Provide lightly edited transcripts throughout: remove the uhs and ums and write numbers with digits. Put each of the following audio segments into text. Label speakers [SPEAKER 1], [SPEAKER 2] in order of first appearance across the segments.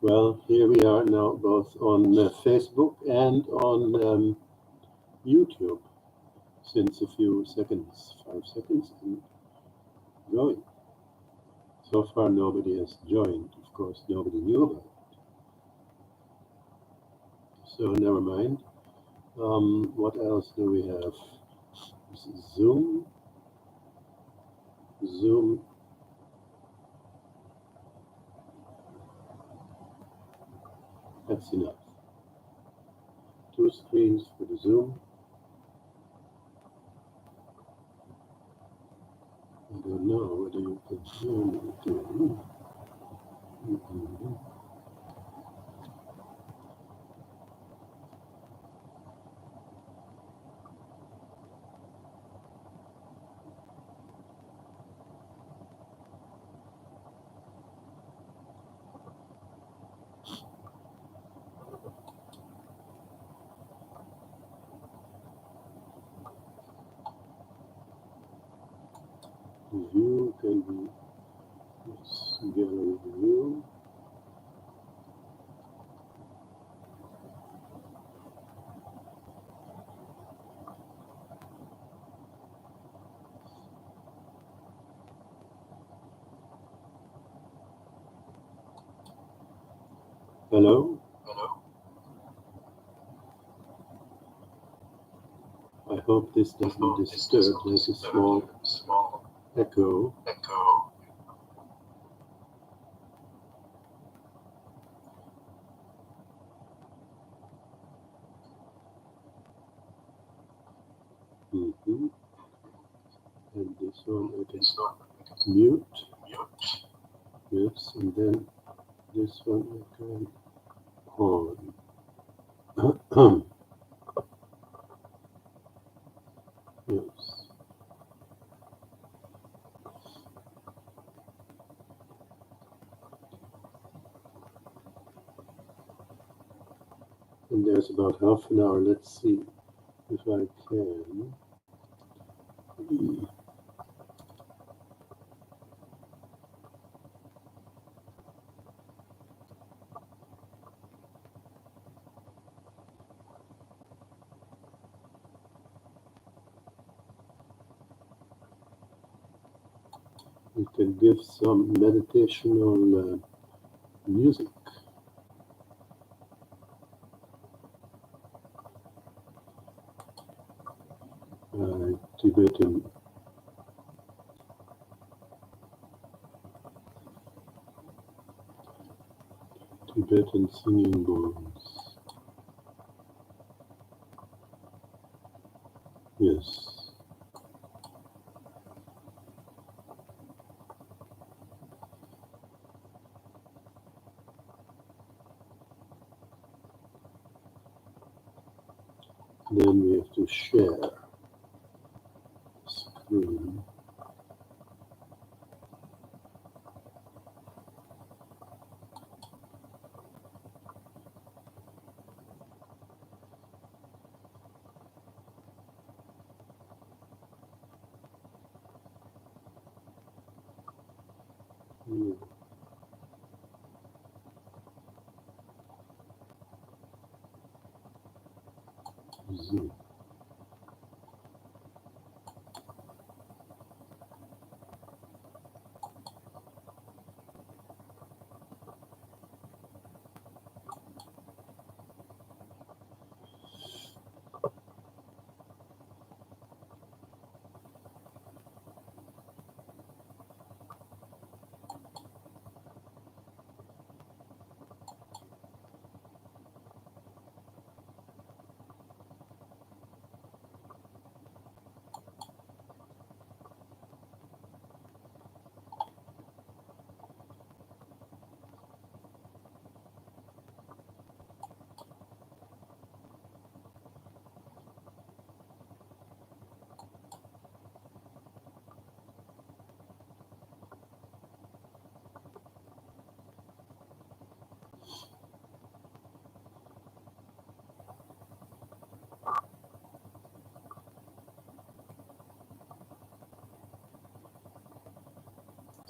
[SPEAKER 1] Well, here we are now, both on Facebook and on YouTube, since a few seconds, 5 seconds, and going. So far, nobody has joined. Of course, nobody knew about it. So never mind. What else do we have? Zoom. Zoom. That's enough. 2 screens for the Zoom. I don't know whether you can Zoom to. View can be gallery view. Hello. I hope this doesn't disturb. There's a small echo. And this one I can mute. Yes, and then this one I can on. Yes. And there's about half an hour. Let's see if I can. We can give some meditational music. Tibetan singing bowls. Yes. Then we have to share screen. Zoom.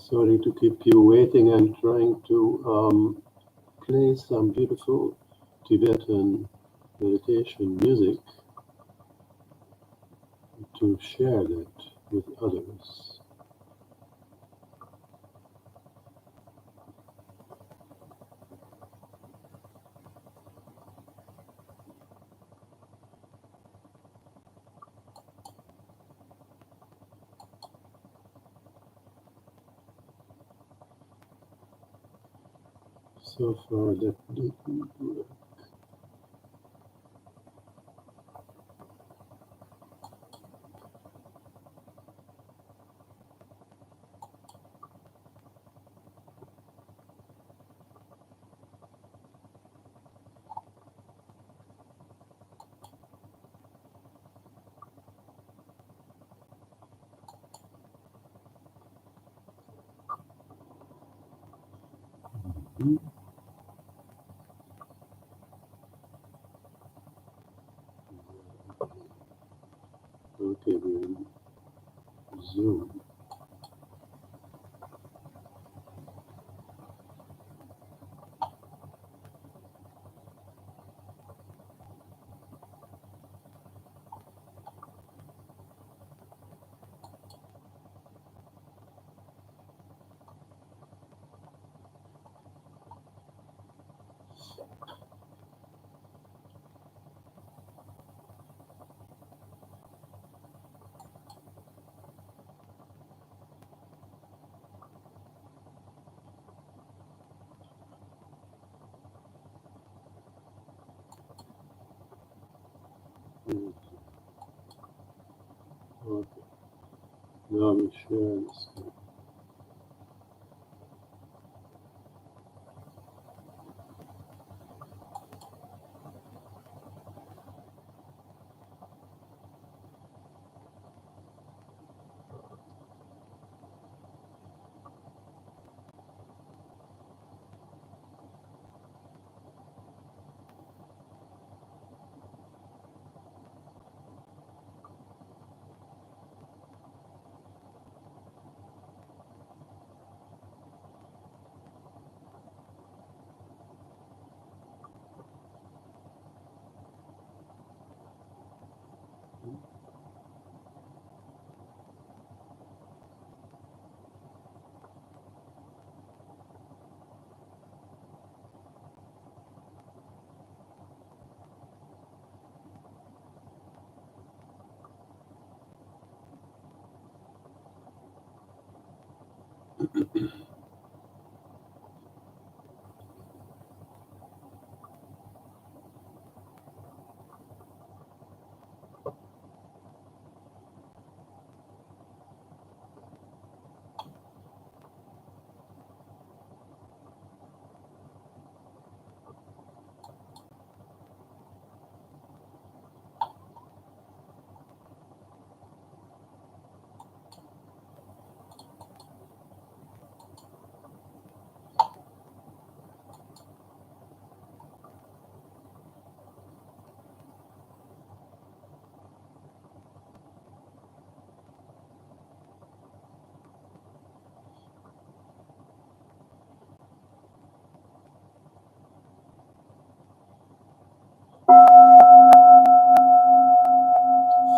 [SPEAKER 1] Sorry to keep you waiting. I'm trying to play some beautiful Tibetan meditation music to share that with others. So far that didn't work. Hmm. Okay, we're in Zoom. Hmm. Okay, now we share the screen.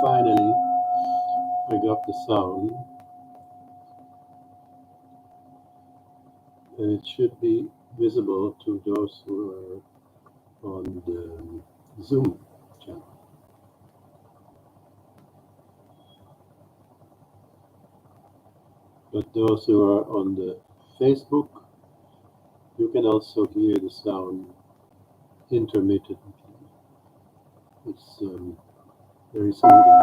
[SPEAKER 1] Finally, I got the sound, and it should be visible to those who are on the Zoom channel. But those who are on the Facebook, you can also hear the sound intermittently. It's very soothing.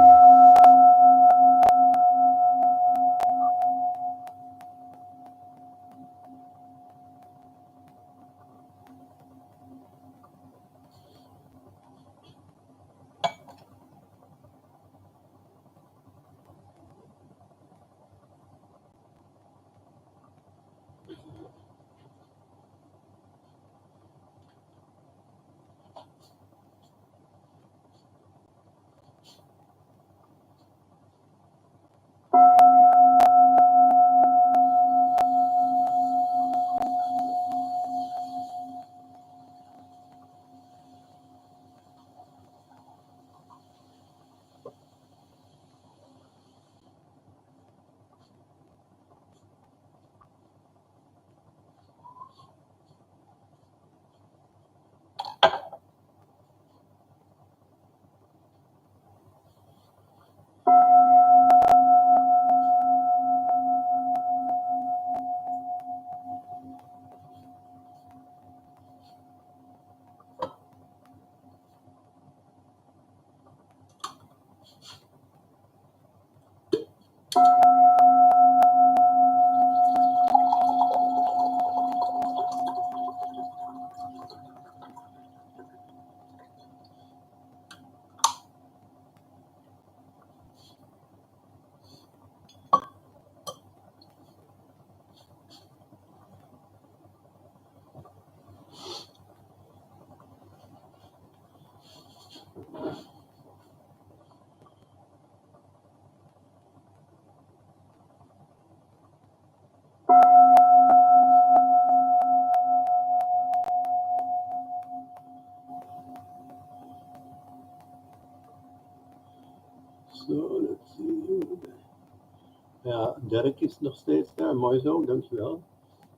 [SPEAKER 1] Dirk is nog steeds daar. Mooi zo, dankjewel.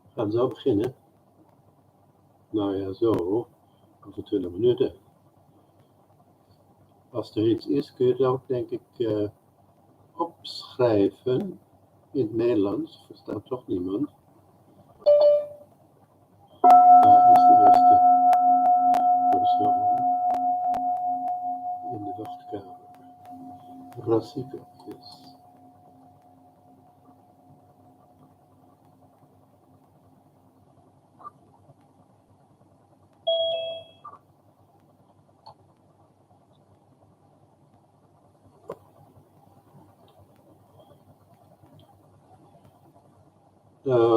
[SPEAKER 1] We gaan zo beginnen. Nou ja, zo. Over 20 minuten. Als er iets is, kun je het ook, denk ik, opschrijven in het Nederlands. Verstaat toch niemand. Daar is de eerste persoon in de wachtkamer. Rasika is.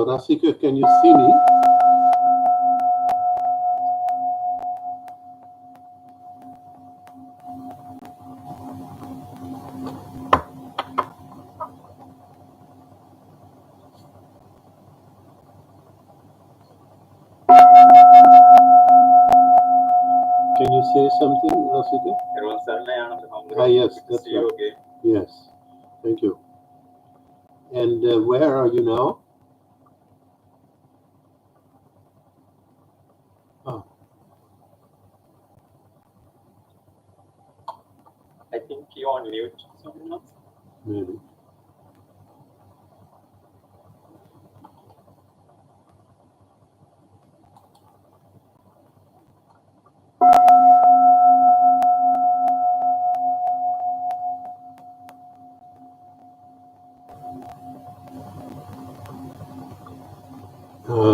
[SPEAKER 1] Rasika, can you see me? Can you say something, Rasika? Yes, that's right. Okay. Yes, thank you. And where are you now? Oh.
[SPEAKER 2] I think you're on mute.
[SPEAKER 1] Maybe.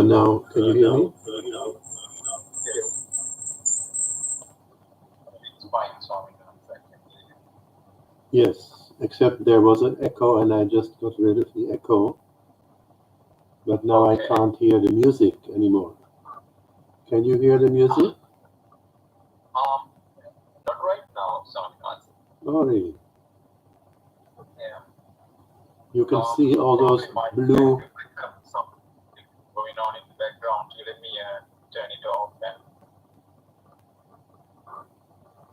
[SPEAKER 1] Now, can you hear me?
[SPEAKER 2] It's fine, Swami.
[SPEAKER 1] Yes, except there was an echo and I just got rid of the echo. But now I can't hear the music anymore. Can you hear the music?
[SPEAKER 2] Not right now, Swami.
[SPEAKER 1] Oh, really?
[SPEAKER 2] Yeah.
[SPEAKER 1] You can see all those blue.
[SPEAKER 2] Something going on in the background. You let me turn it off and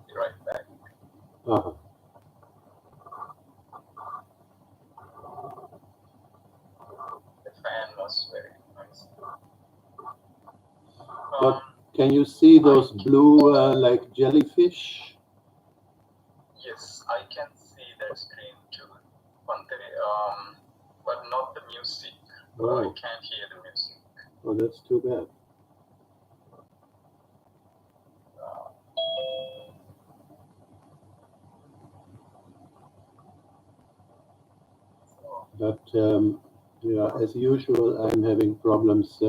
[SPEAKER 2] be right back.
[SPEAKER 1] Uh-huh.
[SPEAKER 2] The fan was very nice.
[SPEAKER 1] But can you see those blue, like jellyfish?
[SPEAKER 2] Yes, I can see that screen too. But not the music.
[SPEAKER 1] Oh.
[SPEAKER 2] I can't hear the music.
[SPEAKER 1] Oh, that's too bad. But yeah, as usual, I'm having problems,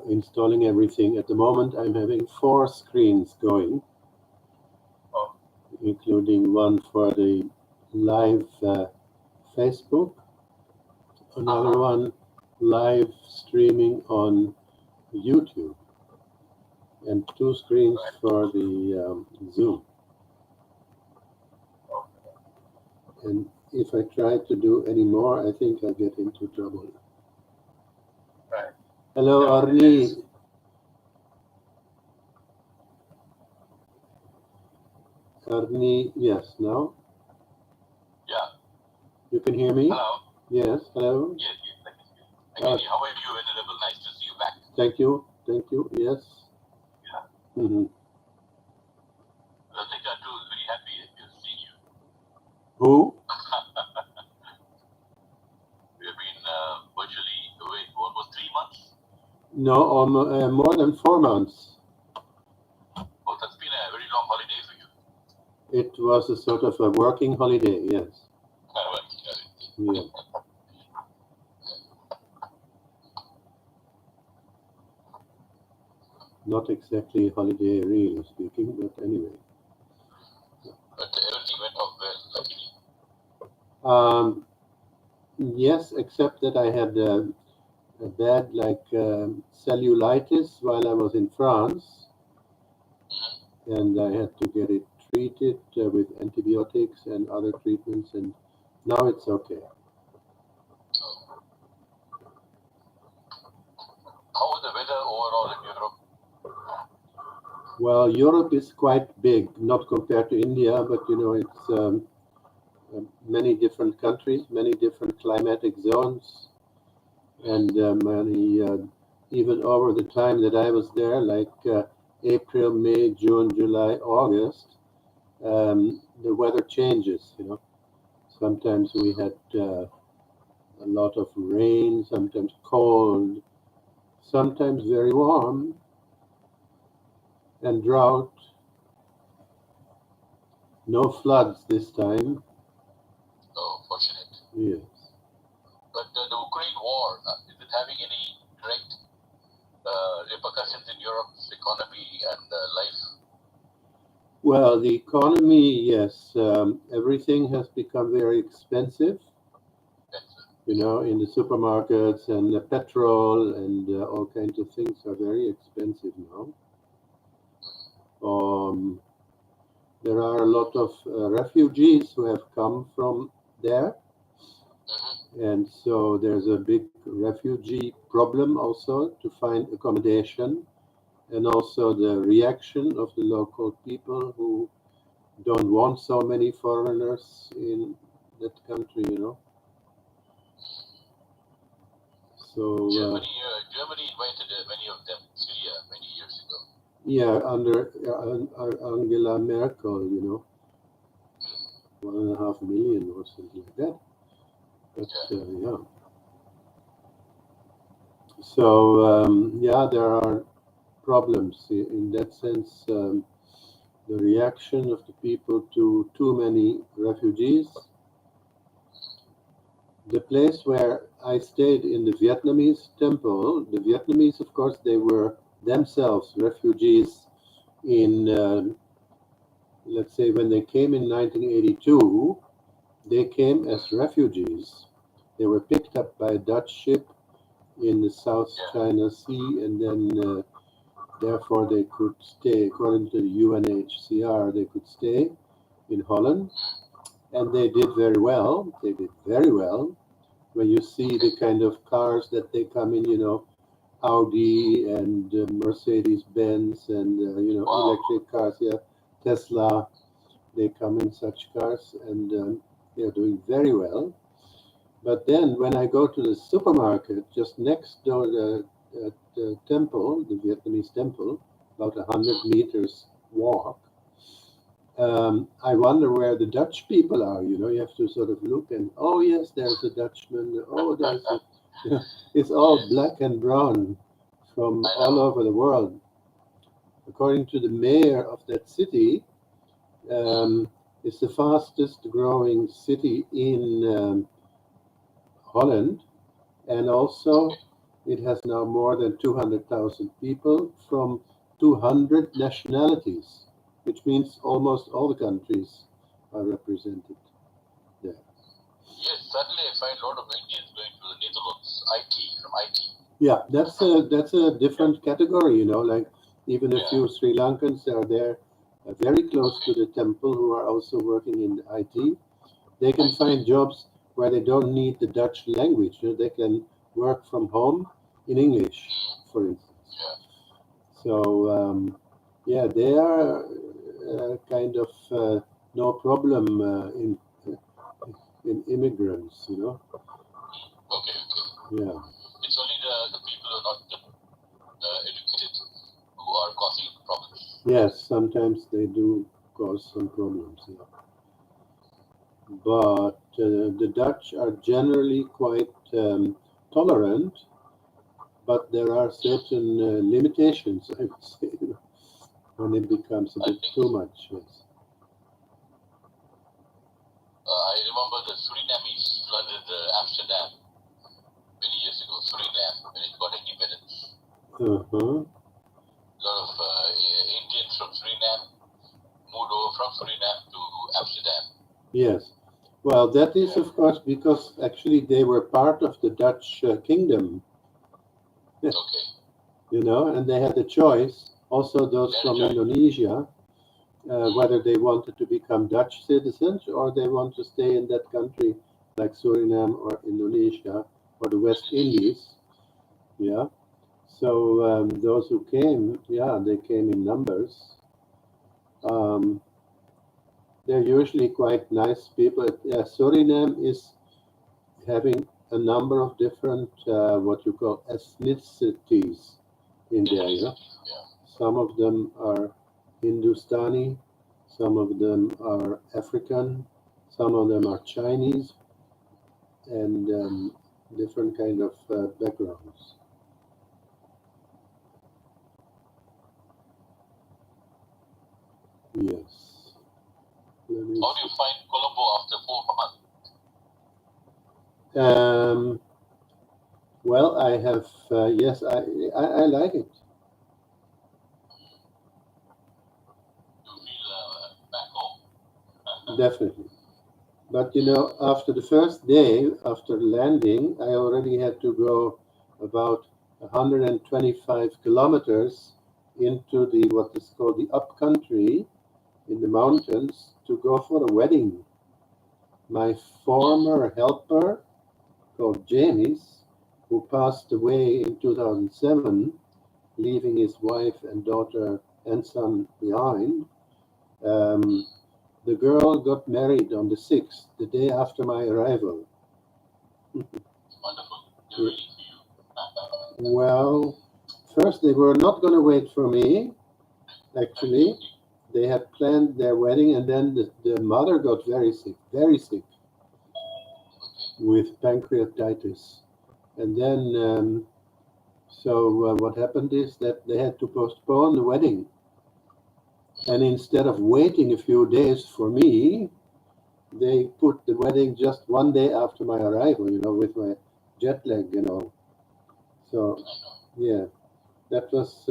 [SPEAKER 1] installing everything. At the moment, I'm having 4 screens going, including one for the live Facebook, another one live streaming on YouTube, and 2 screens for the Zoom. And if I try to do any more, I think I'll get into trouble.
[SPEAKER 2] Right.
[SPEAKER 1] Hello, Arnie. Arnie, yes, now?
[SPEAKER 2] Yeah.
[SPEAKER 1] You can hear me?
[SPEAKER 2] Hello.
[SPEAKER 1] Yes, hello.
[SPEAKER 2] Yes, I can hear you. How are you, Venerable? Nice to see you back.
[SPEAKER 1] Thank you, yes.
[SPEAKER 2] Yeah.
[SPEAKER 1] Mm-hmm.
[SPEAKER 2] Rasika too is very happy to see you.
[SPEAKER 1] Who?
[SPEAKER 2] We have been virtually away for almost 3 months.
[SPEAKER 1] No, more than 4 months.
[SPEAKER 2] Oh, that's been a very long holiday for you.
[SPEAKER 1] It was a sort of a working holiday, yes. Yeah. Not exactly a holiday, really speaking, but anyway.
[SPEAKER 2] But everything went off well, luckily.
[SPEAKER 1] Yes, except that I had a bad, cellulitis while I was in France, and I had to get it treated with antibiotics and other treatments, and now it's okay.
[SPEAKER 2] How was the weather overall in Europe?
[SPEAKER 1] Well, Europe is quite big, not compared to India, but it's many different countries, many different climatic zones, and many, even over the time that I was there, like April, May, June, July, August, the weather changes, you know. Sometimes we had a lot of rain, sometimes cold, sometimes very warm, and drought. No floods this time.
[SPEAKER 2] Oh, fortunate.
[SPEAKER 1] Yes.
[SPEAKER 2] But the Ukraine war, is it having any direct repercussions in Europe's economy and life?
[SPEAKER 1] Well, the economy, yes, everything has become very expensive, you know, in the supermarkets, and the petrol and all kinds of things are very expensive now. There are a lot of refugees who have come from there, and so there's a big refugee problem also to find accommodation, and also the reaction of the local people who don't want so many foreigners in that country, you know. So
[SPEAKER 2] Germany invited many of them to Syria many years ago.
[SPEAKER 1] yeah, under Angela Merkel, you know, 1.5 million or something like that. But yeah. So yeah, there are problems in that sense. The reaction of the people to too many refugees. The place where I stayed in the Vietnamese temple, the Vietnamese, of course, they were themselves refugees in, let's say, when they came in 1982, they came as refugees. They were picked up by a Dutch ship in the South China Sea, and then therefore they could stay, according to the UNHCR, they could stay in Holland, and they did very well. They did very well. When you see the kind of cars that they come in, you know, Audi and Mercedes-Benz and, you know, electric cars, yeah, Tesla, they come in such cars, and they're doing very well. But then when I go to the supermarket just next door to the temple, the Vietnamese temple, about 100 meters walk, I wonder where the Dutch people are. You know, you have to sort of look and, oh yes, there's a Dutchman. Oh, there's a, you know, it's all black and brown from all over the world. According to the mayor of that city, it's the fastest growing city in Holland, and also it has now more than 200,000 people from 200 nationalities, which means almost all the countries are represented there.
[SPEAKER 2] Yes, certainly I find a lot of Indians going to the Netherlands, IT, from IT.
[SPEAKER 1] Yeah, that's a different category, you know, like even a few Sri Lankans are there very close to the temple who are also working in IT. They can find jobs where they don't need the Dutch language. You know, they can work from home in English, for instance. So yeah, they are kind of no problem in immigrants, you know.
[SPEAKER 2] Okay.
[SPEAKER 1] Yeah.
[SPEAKER 2] It's only the people who are not educated who are causing problems.
[SPEAKER 1] Yes, sometimes they do cause some problems. Yeah. But the Dutch are generally quite tolerant, but there are certain limitations, I would say, you know, when it becomes a bit too much. Yes.
[SPEAKER 2] I remember the Surinamese flooded Amsterdam many years ago. Suriname, when it got independence.
[SPEAKER 1] Uh-huh.
[SPEAKER 2] A lot of Indians from Suriname moved over from Suriname to Amsterdam.
[SPEAKER 1] Yes. Well, that is, of course, because actually they were part of the Dutch kingdom.
[SPEAKER 2] Okay.
[SPEAKER 1] You know, and they had a choice. Also, those from Indonesia, whether they wanted to become Dutch citizens or they want to stay in that country, like Suriname or Indonesia or the West Indies. Yeah. So those who came, yeah, they came in numbers. They're usually quite nice people. Yeah, Suriname is having a number of different what you call ethnicities in there. You know?
[SPEAKER 2] Yeah.
[SPEAKER 1] Some of them are Hindustani, some of them are African, some of them are Chinese, and different kind of backgrounds. Yes. Let me
[SPEAKER 2] How do you find Colombo after 4 months?
[SPEAKER 1] Well, I have, yes, I like it.
[SPEAKER 2] You feel back home?
[SPEAKER 1] Definitely. But you know, after the first day, after landing, I already had to go about 125 kilometers into the what is called the upcountry in the mountains to go for a wedding. My former helper, called James, who passed away in 2007, leaving his wife and daughter and son behind. Um, the girl got married on the 6th, the day after my arrival.
[SPEAKER 2] Wonderful. They're waiting for you.
[SPEAKER 1] Well, first they were not going to wait for me, actually. They had planned their wedding, and then the mother got very sick with pancreatitis. And then, what happened is that they had to postpone the wedding. And instead of waiting a few days for me, they put the wedding just one day after my arrival, you know, with my jet lag and all. So, yeah, that was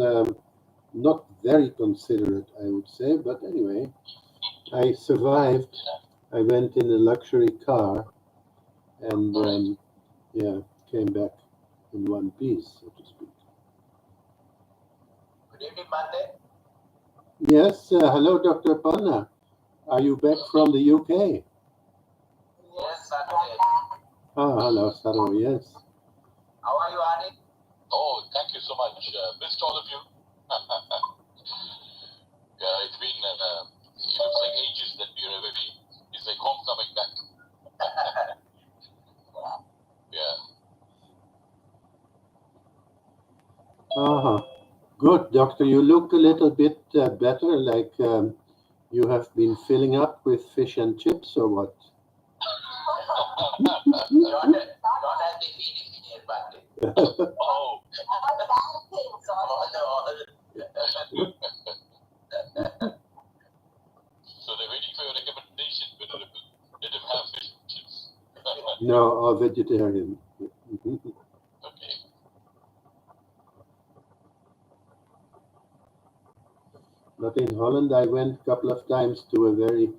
[SPEAKER 1] not very considerate, I would say. But anyway, I survived. I went in a luxury car and, yeah, came back in one piece, so to speak.
[SPEAKER 2] Good evening, Mate.
[SPEAKER 1] Yes, hello, Dr. Panna. Are you back from the UK?
[SPEAKER 2] Yes, Saturday.
[SPEAKER 1] Ah, hello, Saro, yes.
[SPEAKER 2] How are you, Adi? Oh, thank you so much. Missed all of you. Yeah, it's been, it looks like ages that we're away. It's like homecoming back. Yeah.
[SPEAKER 1] Uh-huh. Good, doctor. You look a little bit better, like you have been filling up with fish and chips or what?
[SPEAKER 2] Not at the feeding here, but oh. So they're waiting for your recommendation, Venerable. Let him have fish and chips.
[SPEAKER 1] No, a vegetarian.
[SPEAKER 2] Okay.
[SPEAKER 1] But in Holland, I went a couple of times to a very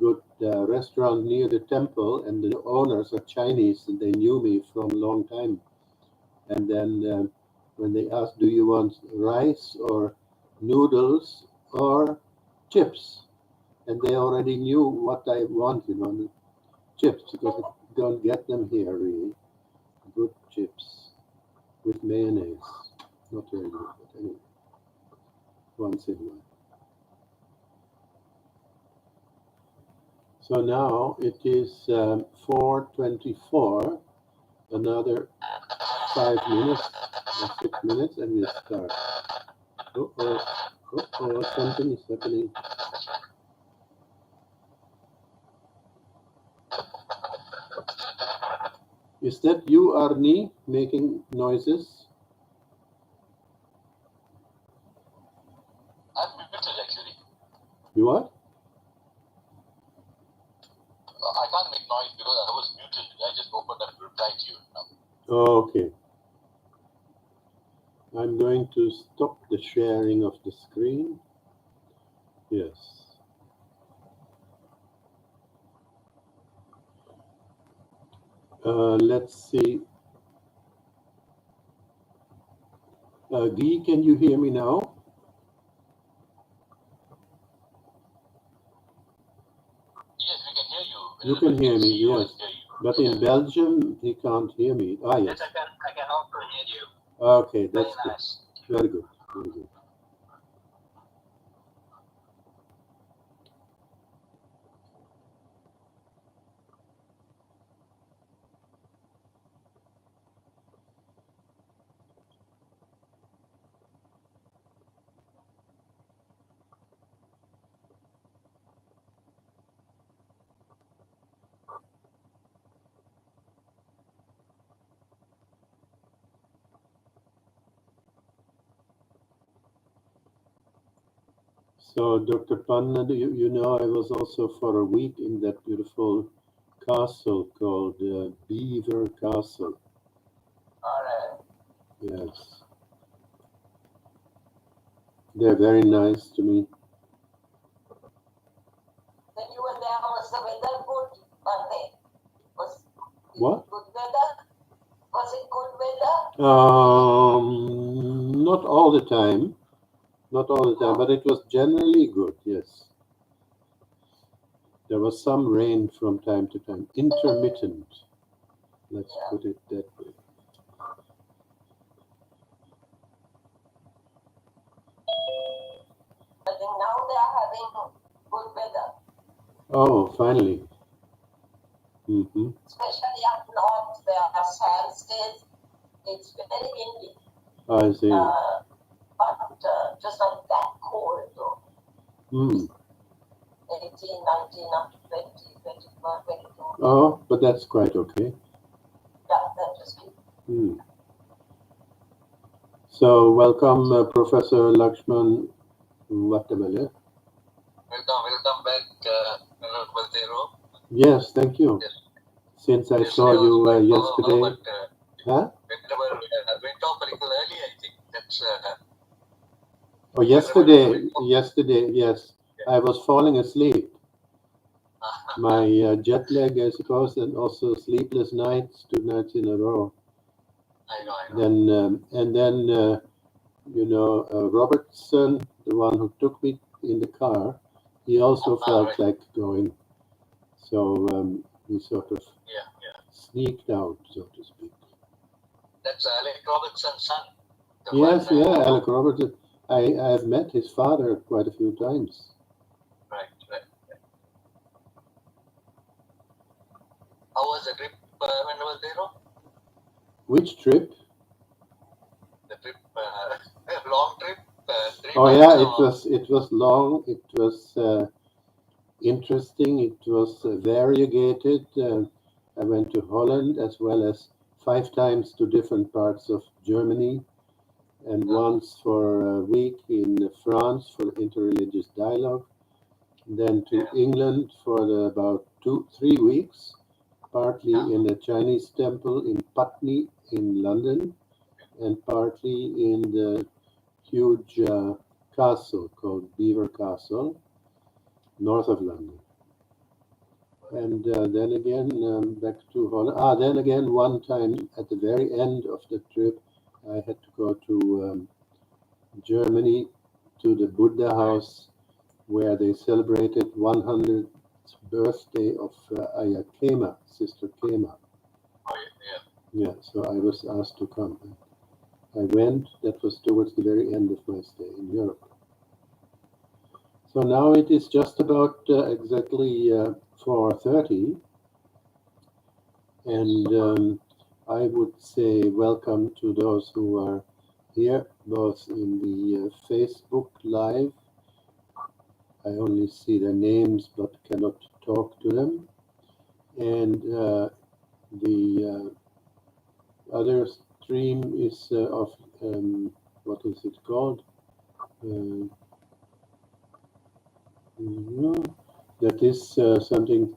[SPEAKER 1] good restaurant near the temple, and the owners are Chinese, and they knew me from a long time. And then when they asked, "Do you want rice or noodles or chips?" and they already knew what I wanted on the chips because I don't get them here really. Good chips with mayonnaise. Not very good, but anyway, once in a while. So now it is 4:24. Another 5 minutes or 6 minutes, and we'll start. Something is happening. Is that you, Arnie, making noises?
[SPEAKER 2] I'm muted actually.
[SPEAKER 1] You what?
[SPEAKER 2] I can't make noise because I was muted. I just opened up to reply to you now.
[SPEAKER 1] Oh, okay. I'm going to stop the sharing of the screen. Yes. Let's see. Guy, can you hear me now?
[SPEAKER 2] Yes, we can hear you.
[SPEAKER 1] You can hear me,
[SPEAKER 2] You
[SPEAKER 1] yes.
[SPEAKER 2] and hear you.
[SPEAKER 1] But in Belgium, he can't hear me. Ah, yes.
[SPEAKER 2] I can also hear you.
[SPEAKER 1] Okay, that's
[SPEAKER 2] Very
[SPEAKER 1] good.
[SPEAKER 2] nice.
[SPEAKER 1] Very good. Very good. So, Dr. Panna, you know, I was also for a week in that beautiful castle called Beaver Castle.
[SPEAKER 2] All right.
[SPEAKER 1] Yes. They're very nice to me.
[SPEAKER 3] When you were there, was the weather good? Was it
[SPEAKER 1] What?
[SPEAKER 3] good weather? Was it good weather?
[SPEAKER 1] Not all the time. Not all the time, but it was generally good, yes. There was some rain from time to time, intermittent. Let's put it that way.
[SPEAKER 3] I think now they are having good weather,
[SPEAKER 1] Oh, finally. Mm-hmm.
[SPEAKER 3] especially up north. There are sand stays. It's very windy,
[SPEAKER 1] I see.
[SPEAKER 3] but just not that cold though.
[SPEAKER 1] Mm.
[SPEAKER 3] 18, 19, up to 20, 21, 22.
[SPEAKER 1] Oh, but that's quite okay.
[SPEAKER 3] Yeah, that just keep.
[SPEAKER 1] Mm. So, welcome, Professor Lakshman Vattamale.
[SPEAKER 2] Welcome back, Valtero.
[SPEAKER 1] Yes, thank you.
[SPEAKER 2] Yes.
[SPEAKER 1] Since I
[SPEAKER 2] Yesterday
[SPEAKER 1] saw
[SPEAKER 2] was
[SPEAKER 1] you
[SPEAKER 2] quite
[SPEAKER 1] yesterday.
[SPEAKER 2] but
[SPEAKER 1] Huh?
[SPEAKER 2] went off a little early, I think. That's
[SPEAKER 1] Oh, yesterday, yes. I was falling asleep. My jet lag, I suppose, and also sleepless nights, 2 nights in a row.
[SPEAKER 2] I know.
[SPEAKER 1] Then, you know, Robertson, the one who took me in the car, he also felt
[SPEAKER 2] right.
[SPEAKER 1] like going. So we sort of
[SPEAKER 2] Yeah.
[SPEAKER 1] sneaked out, so to speak.
[SPEAKER 2] That's Alec Robertson's son.
[SPEAKER 1] Yes, Alec Robertson. I have met his father quite a few times.
[SPEAKER 2] Right. How was the trip, Valtero?
[SPEAKER 1] Which trip?
[SPEAKER 2] The trip, long trip. 3
[SPEAKER 1] Oh
[SPEAKER 2] months,
[SPEAKER 1] yeah,
[SPEAKER 2] or-
[SPEAKER 1] it was long. It was interesting. It was variegated. I went to Holland as well as 5 times to different parts of Germany, and once for a week in France for interreligious dialogue. Then to England for about 3 weeks, partly in a Chinese temple in Putney in London, and partly in the huge castle called Beaver Castle, north of London. And then again, back to Holland. Then again, one time at the very end of the trip, I had to go to Germany to the Buddha house where they celebrated 100th birthday of Ayya Khema, Sister Khema.
[SPEAKER 2] Oh,
[SPEAKER 1] Yeah, so I was asked to come. I went. That was towards the very end of my stay in Europe. So now it is just about exactly 4:30, and I would say welcome to those who are here, both in the Facebook Live. I only see their names but cannot talk to them. And the other stream is of, what is it called? That is something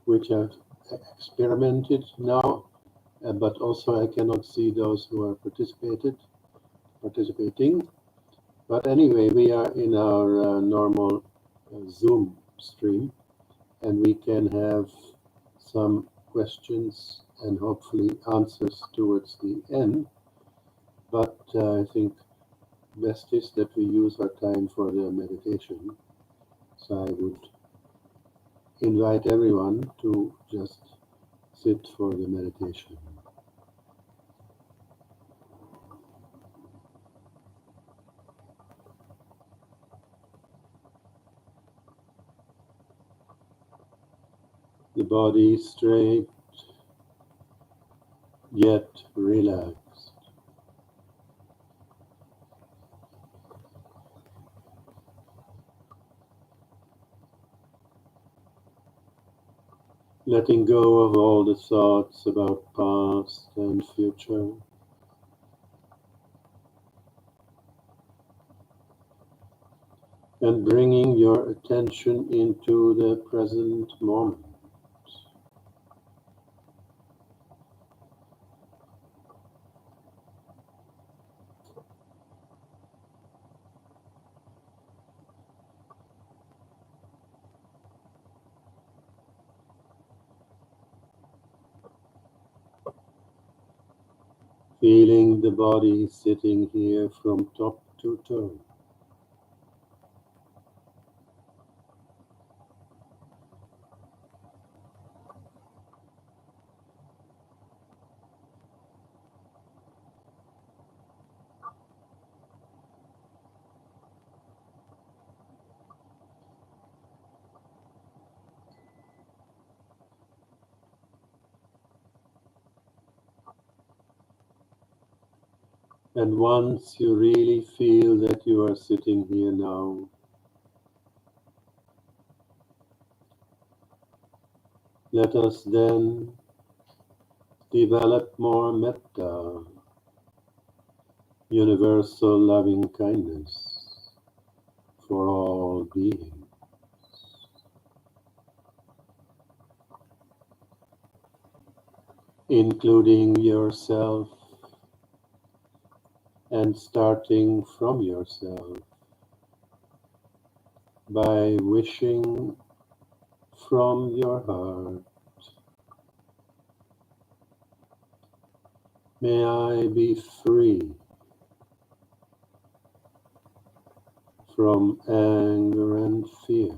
[SPEAKER 1] which I've experimented now, but also I cannot see those who are participating. But anyway, we are in our normal Zoom stream, and we can have some questions and hopefully answers towards the end. But I think best is that we use our time for the meditation. So I would invite everyone to just sit for the meditation. The body straight, yet relaxed. Letting go of all the thoughts about past and future. and bringing your attention into the present moment. Feeling the body sitting here from top to toe. And once you really feel that you are sitting here now, let us then develop more metta, universal loving kindness for all beings, including yourself and starting from yourself by wishing from your heart, may I be free from anger and fear.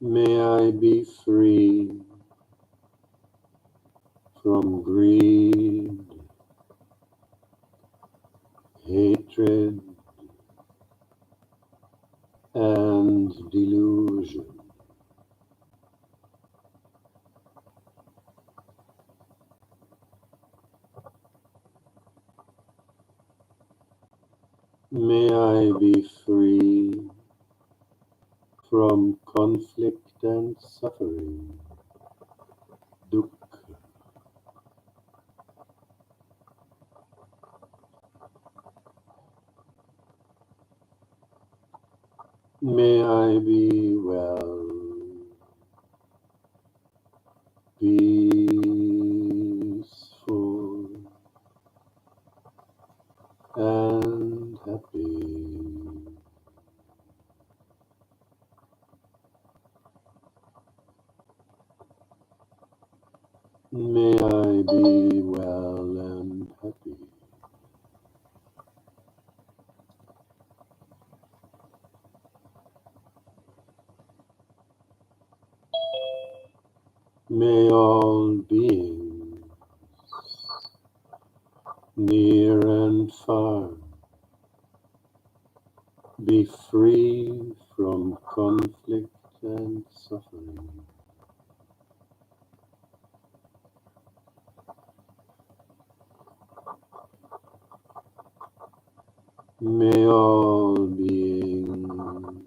[SPEAKER 1] May I be free from greed, hatred, and delusion. May I be free from conflict and suffering, dukkha. May I be well, peaceful, and happy. May I be well and happy. May all beings, near and far, be free from conflict and suffering. May all beings,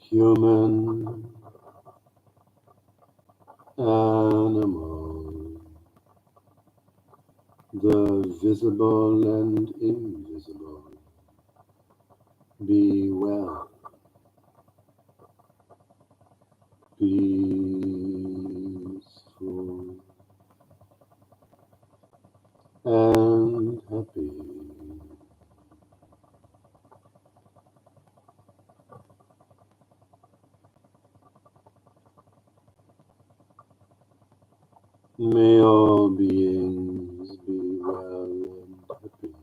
[SPEAKER 1] human, animal, the visible and invisible, be well, peaceful, and happy. May all beings be well and happy.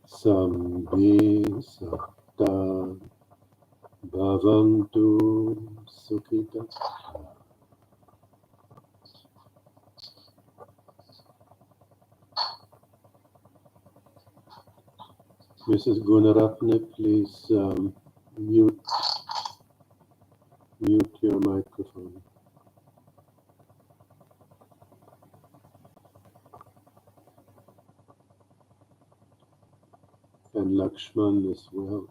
[SPEAKER 1] Sambi Sakta Bhavantu Sukhita. Mrs. Gunaratne, please mute your microphone. and Lakshman as well.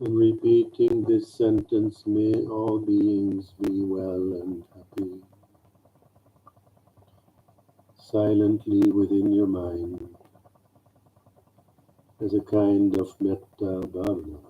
[SPEAKER 1] And repeating this sentence, may all beings be well and happy, silently within your mind, as a kind of metta bhavana.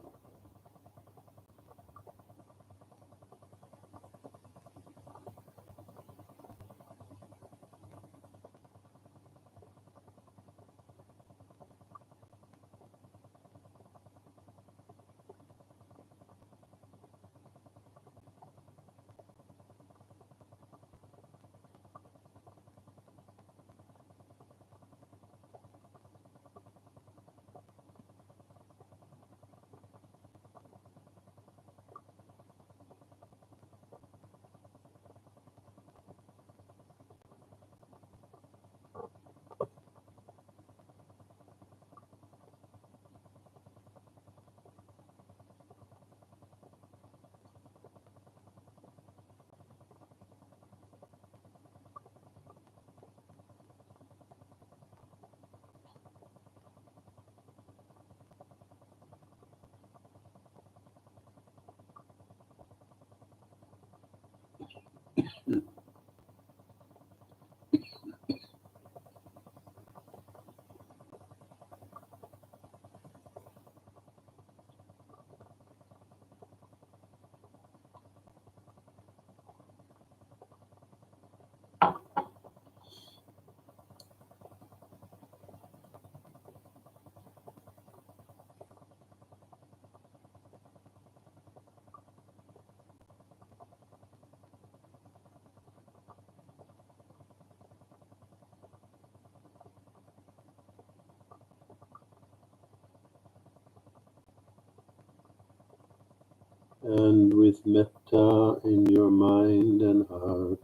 [SPEAKER 1] And with metta in your mind and heart,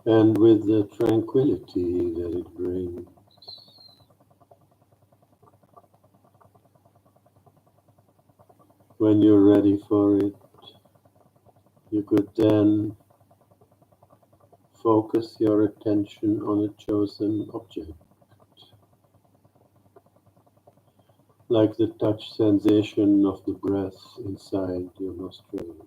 [SPEAKER 1] and with the tranquility that it brings, when you're ready for it, you could then focus your attention on a chosen object, like the touch sensation of the breath inside your nostrils.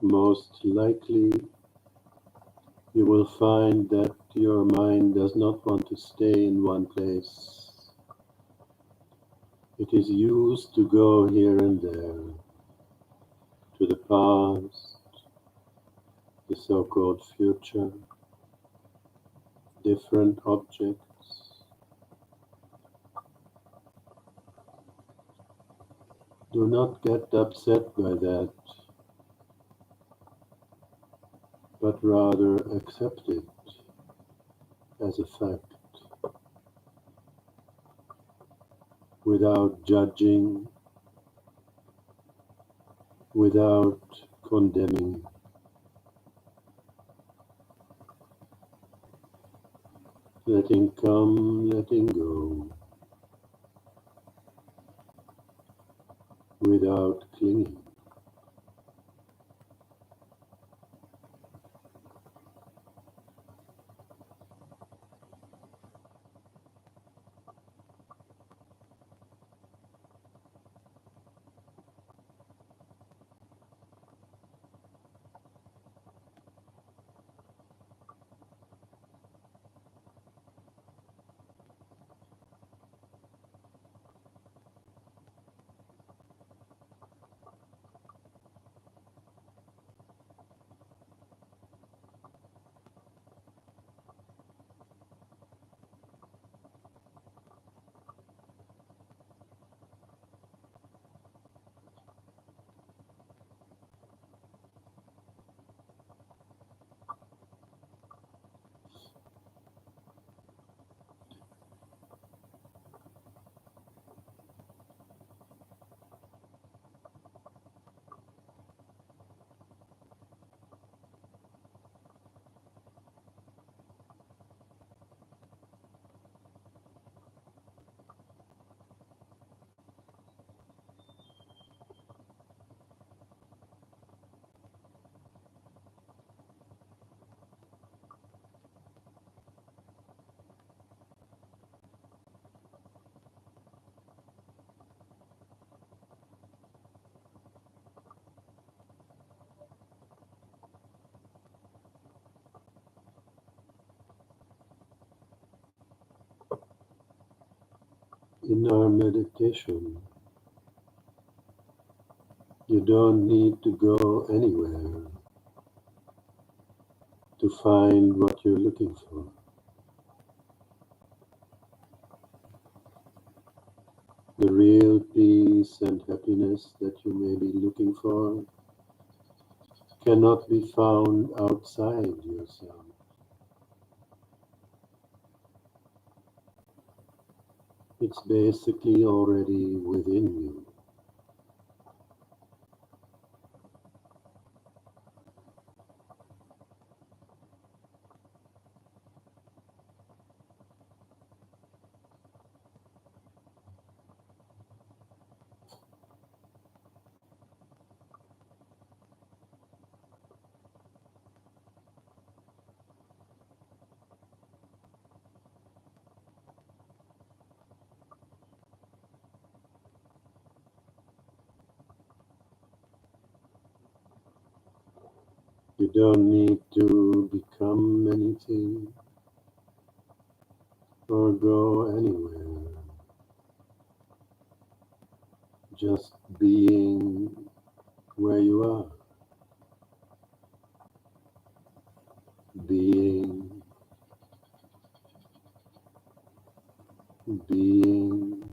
[SPEAKER 1] Most likely, you will find that your mind does not want to stay in one place. It is used to go here and there, to the past, the so-called future, different objects. Do not get upset by that, but rather accept it as a fact, without judging, without condemning. Letting come, letting go, without clinging. In our meditation, you don't need to go anywhere to find what you're looking for. The real peace and happiness that you may be looking for cannot be found outside yourself. It's basically already within you. You don't need to become anything or go anywhere. Just being where you are. Being, being,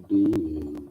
[SPEAKER 1] being.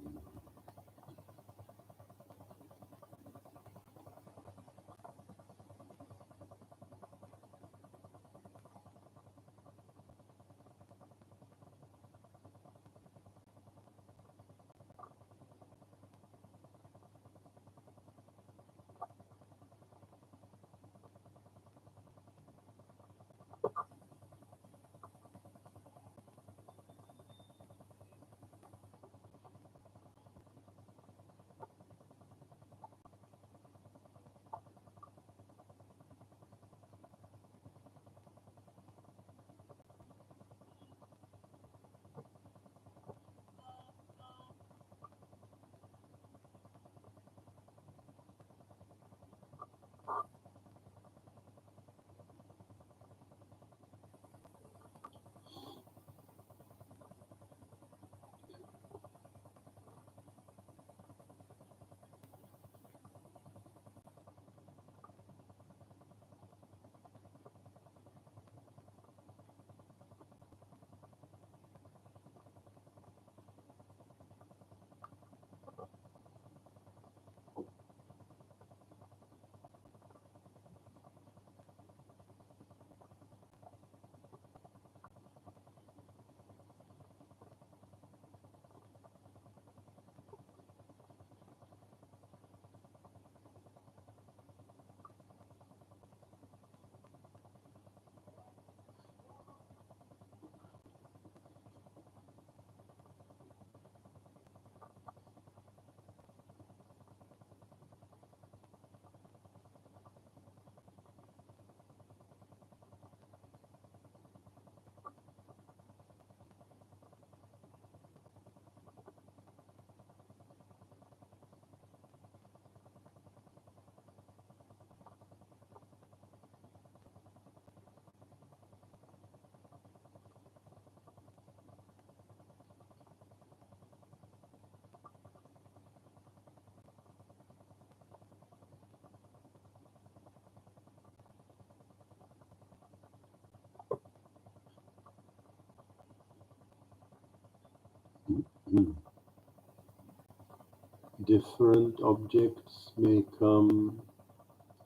[SPEAKER 1] different objects may come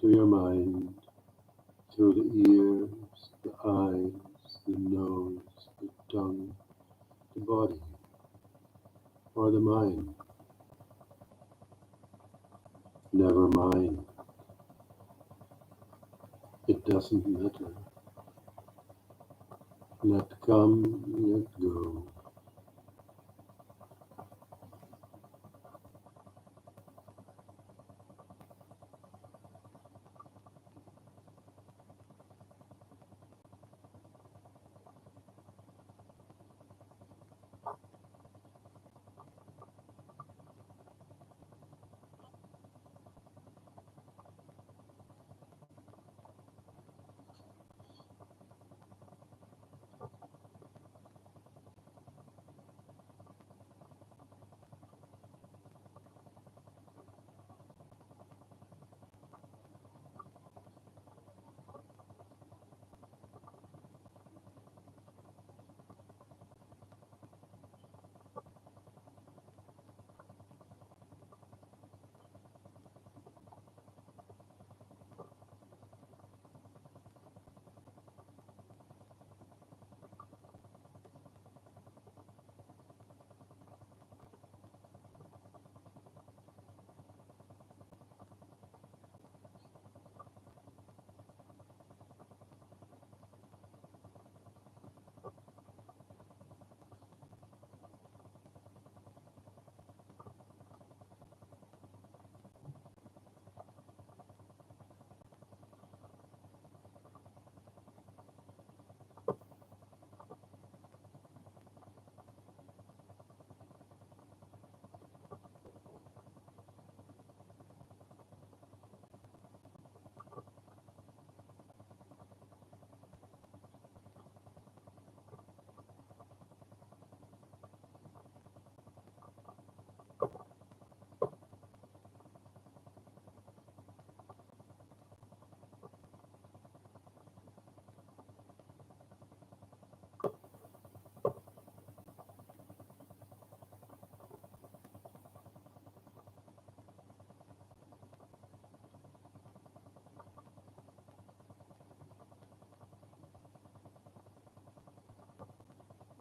[SPEAKER 1] to your mind through the ears, the eyes, the nose, the tongue, the body, or the mind. Never mind. It doesn't matter. Let come, let go.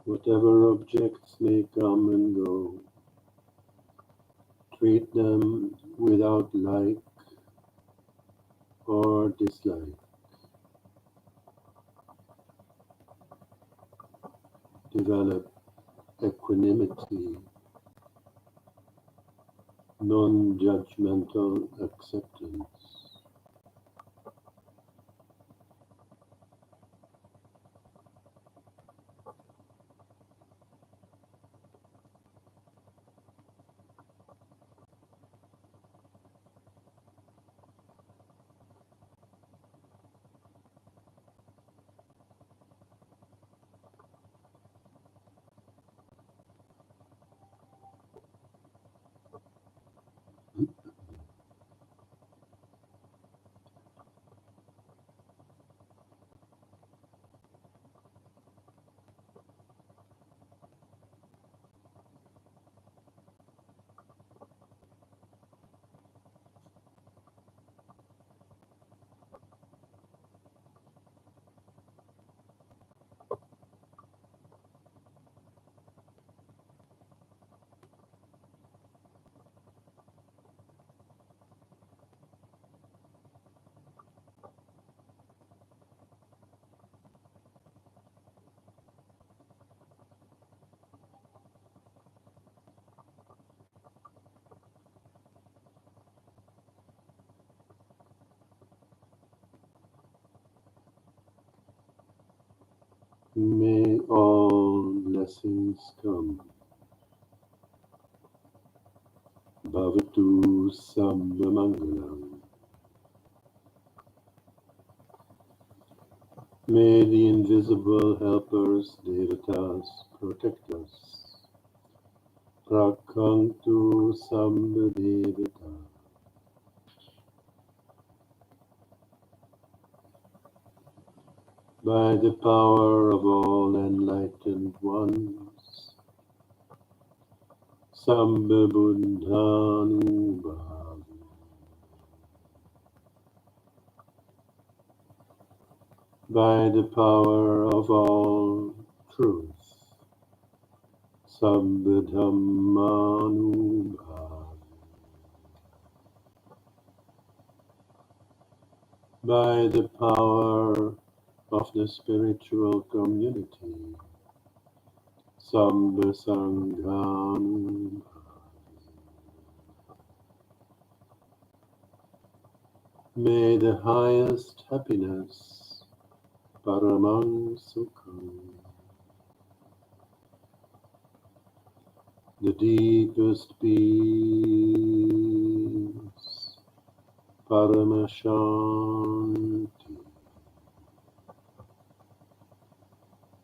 [SPEAKER 1] Whatever objects may come and go, treat them without like or dislike. Develop equanimity, non-judgmental acceptance. May all blessings come. Bhavatu Sabbamangalam. May the invisible helpers, devatas, protect us. Prakantu Sambha Devata. By the power of all enlightened ones, Sambhubundhanubhavi. By the power of all truth, Sambhudhammanubhavi. By the power of the spiritual community, Sambhasanghanubhavi. May the highest happiness, Paramang Sukham, the deepest peace, Paramashanti,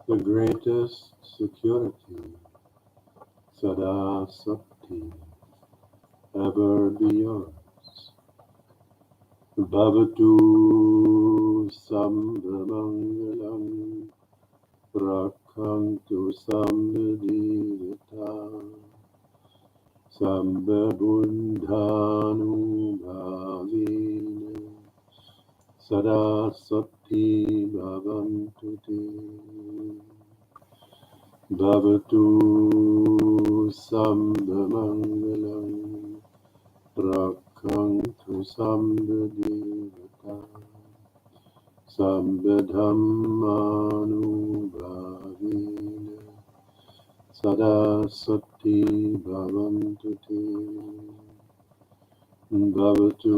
[SPEAKER 1] the greatest security, Sada Sakti, ever be yours. Bhavatu Sambhamangalam Rakhantu Sambhadivata Sambhabundhanubhavina Sada Sakti Bhavantu Te. Bhavatu Sambhamangalam Rakhantu Sambhadivata Sambhadhammanubhavina Sada Sakti Bhavantu Te. Bhavatu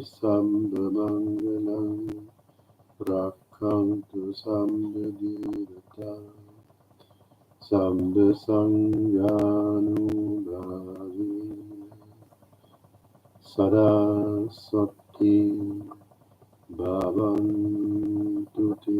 [SPEAKER 1] Sambhamangalam Rakhantu Sambhadivata Sambhasanghanubhavina Sada Sakti Bhavantu Te.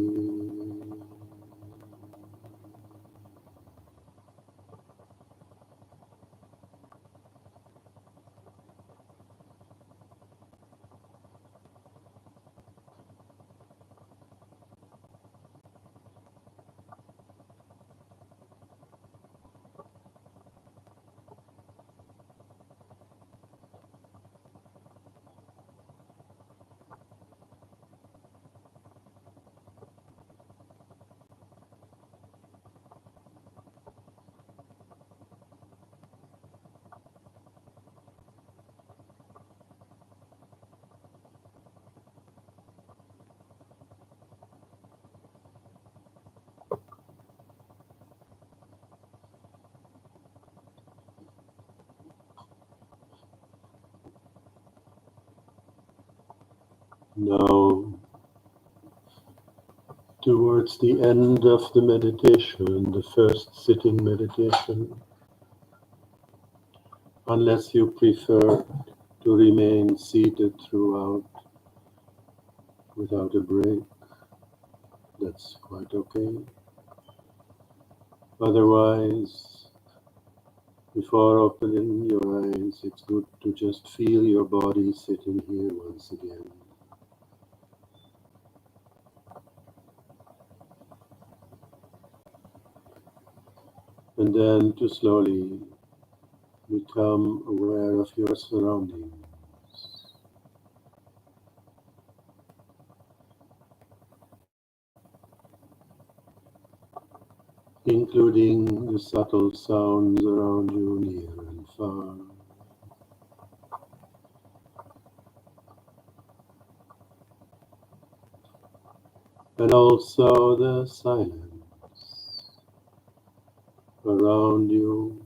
[SPEAKER 1] Now, towards the end of the meditation, the first sitting meditation, unless you prefer to remain seated throughout without a break, that's quite okay. Otherwise, before opening your eyes, it's good to just feel your body sitting here once again. And then to slowly become aware of your surroundings, including the subtle sounds around you near and far. And also the silence around you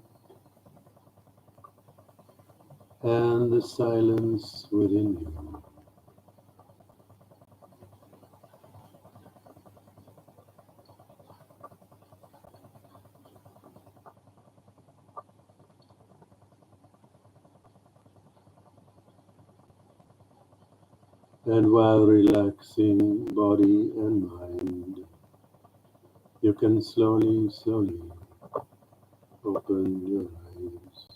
[SPEAKER 1] and the silence within you. And while relaxing body and mind, you can slowly open your eyes.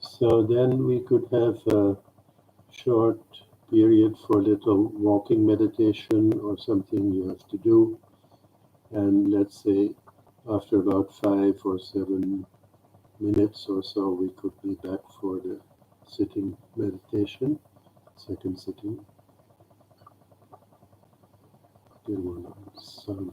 [SPEAKER 1] So then we could have a short period for little walking meditation or something you have to do. And let's say after about 5 or 7 minutes or so, we could be back for the sitting meditation, second sitting. Good one. Sun.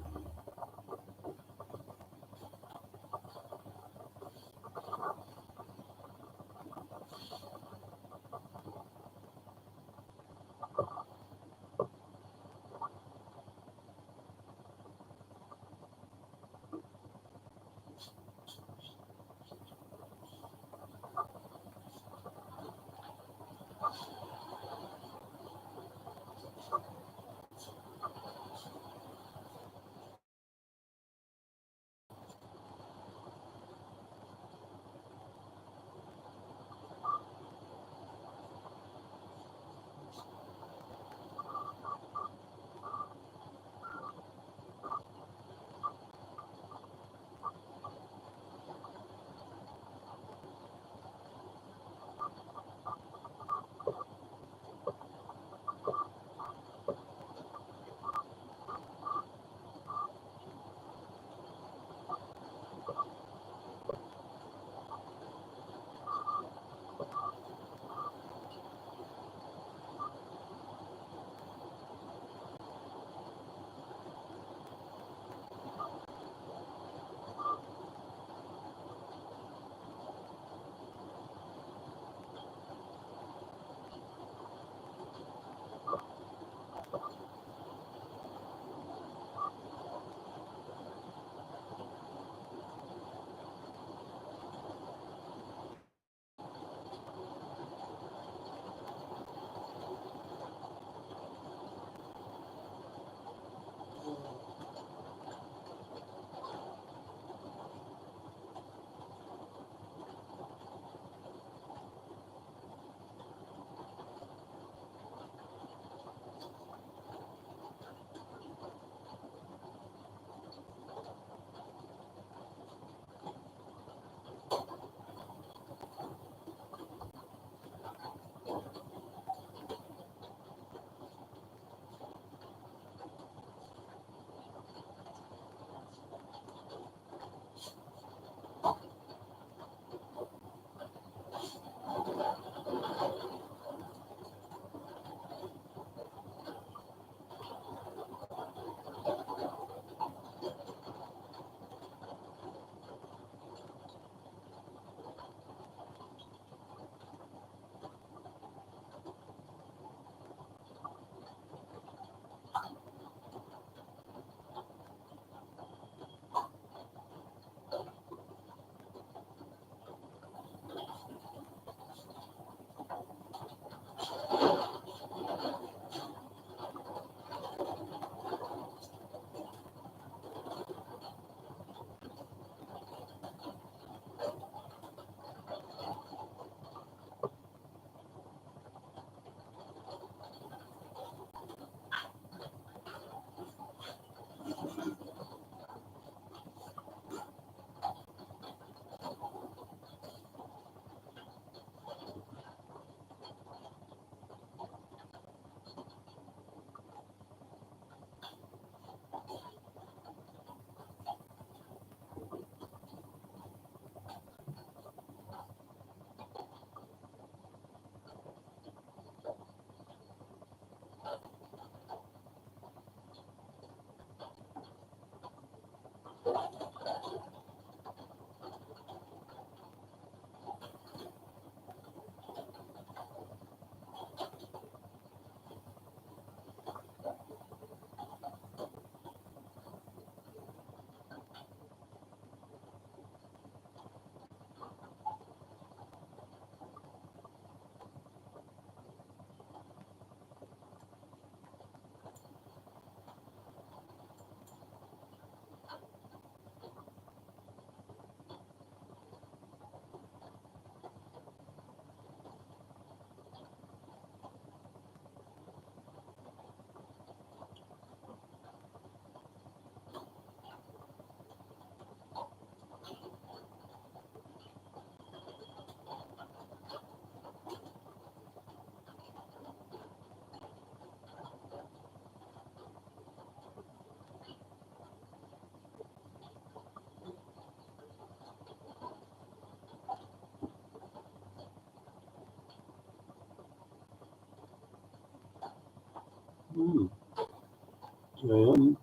[SPEAKER 1] Jayant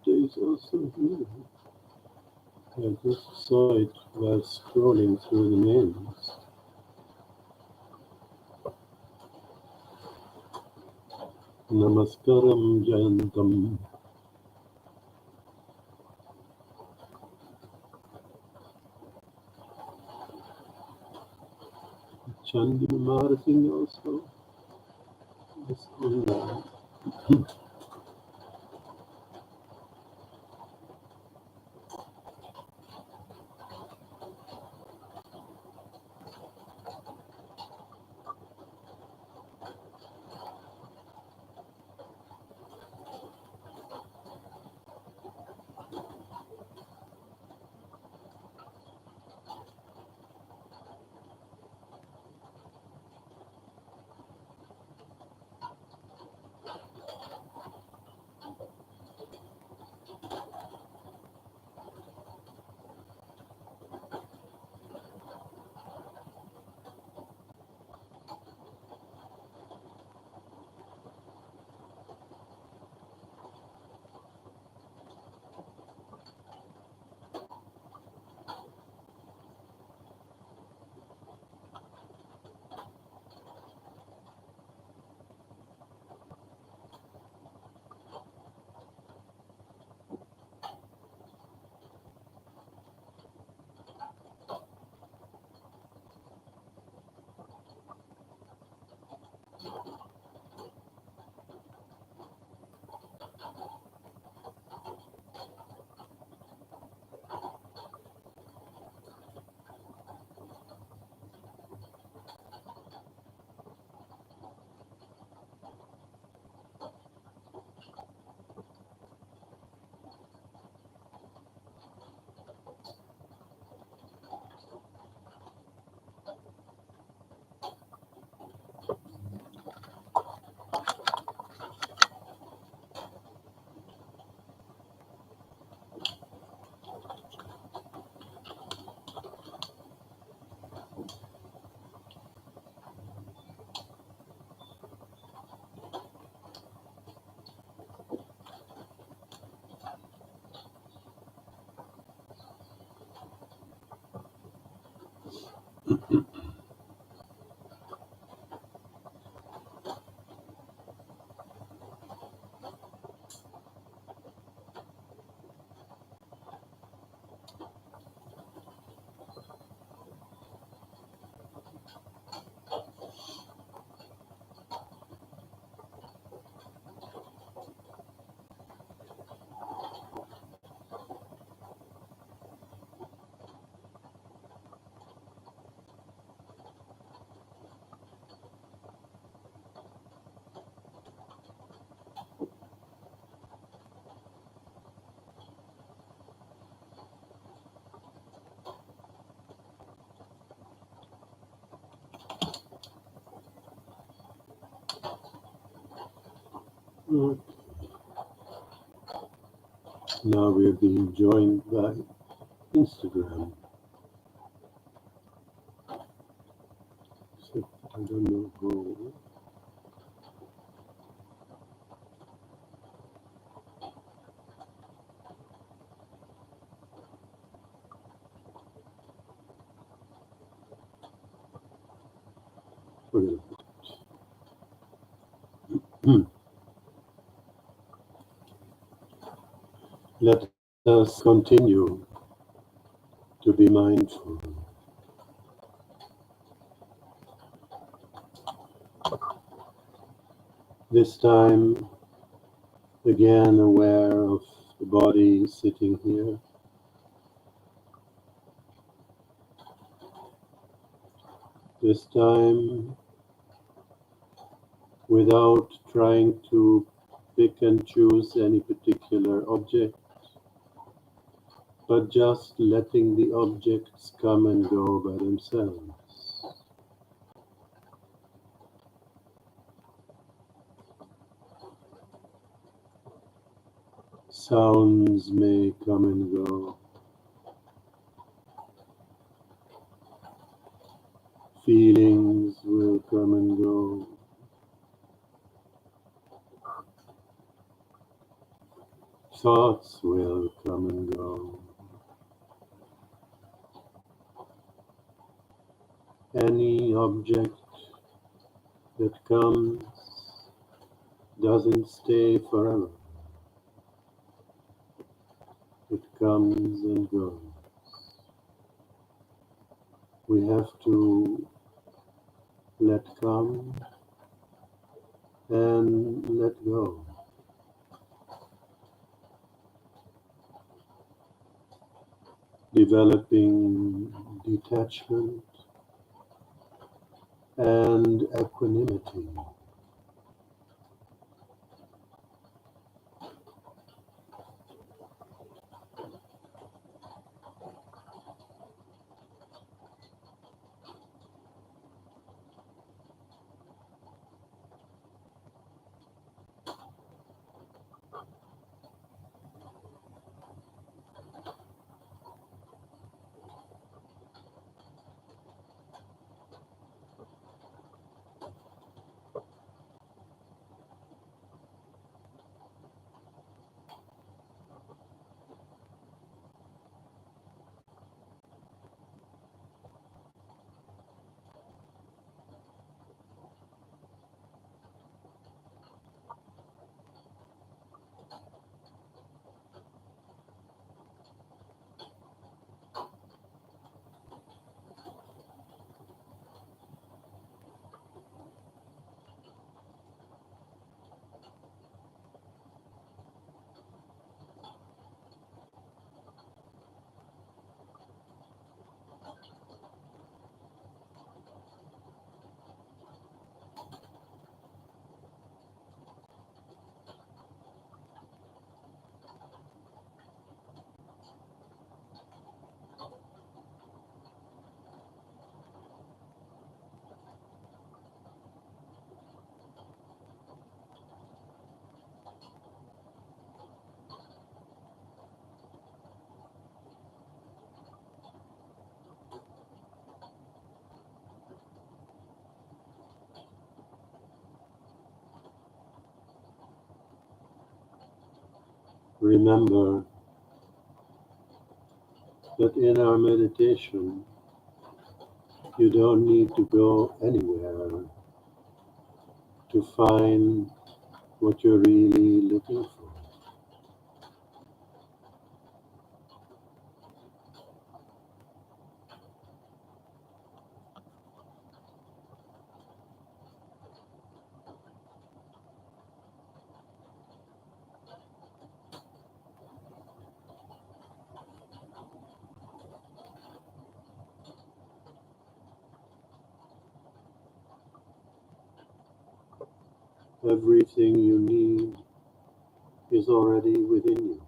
[SPEAKER 1] is also here. I just saw it while scrolling through the names. Namaskaram Jayantam. Chandimara Singh also is online. Mm. Now we're being joined by Instagram. So I don't know who. Forget it. Let us continue to be mindful. This time, again aware of the body sitting here. This time, without trying to pick and choose any particular object, but just letting the objects come and go by themselves. Sounds may come and go. Feelings will come and go. Thoughts will come and go. Any object that comes doesn't stay forever. It comes and goes. We have to let come and let go. Developing detachment and equanimity. Remember that in our meditation, you don't need to go anywhere to find what you're really looking for. Everything you need is already within you.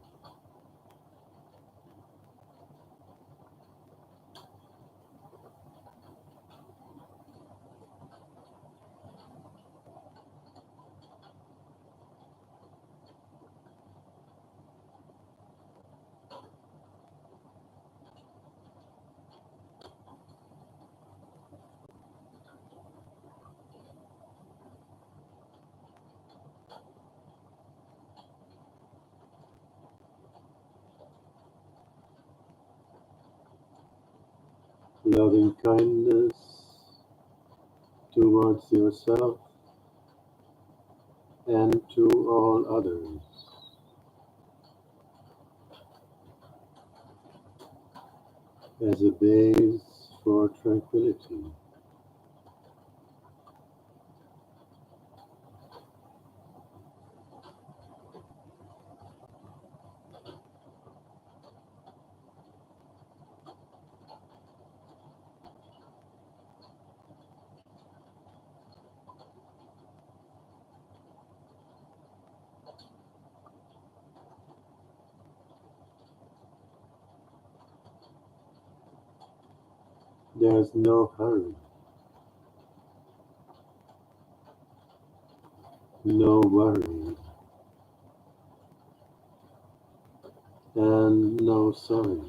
[SPEAKER 1] Loving kindness towards yourself and to all others as a base for tranquility. There's no hurry, no worry, and no sorry.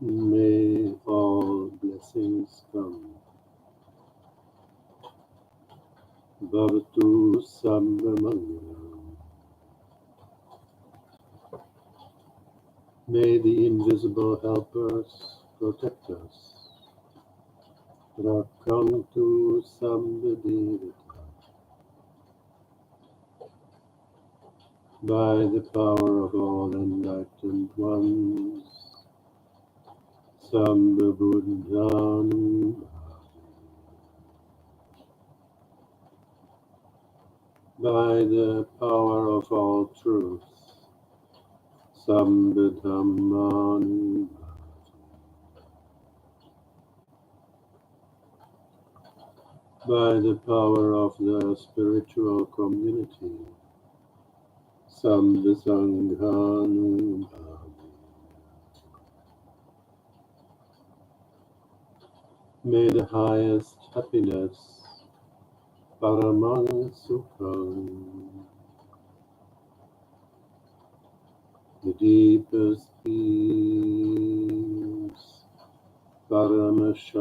[SPEAKER 1] May all blessings come. Bhavatu Sambhamangalam. May the invisible helpers protect us. Rakantu Sambhadevata. By the power of all enlightened ones, Sambhabuddham. By the power of all truth, Sambhadhamman. By the power of the spiritual community, Sambhasanghan. May the highest happiness, Paramang Sukham, the deepest peace, Paramasham,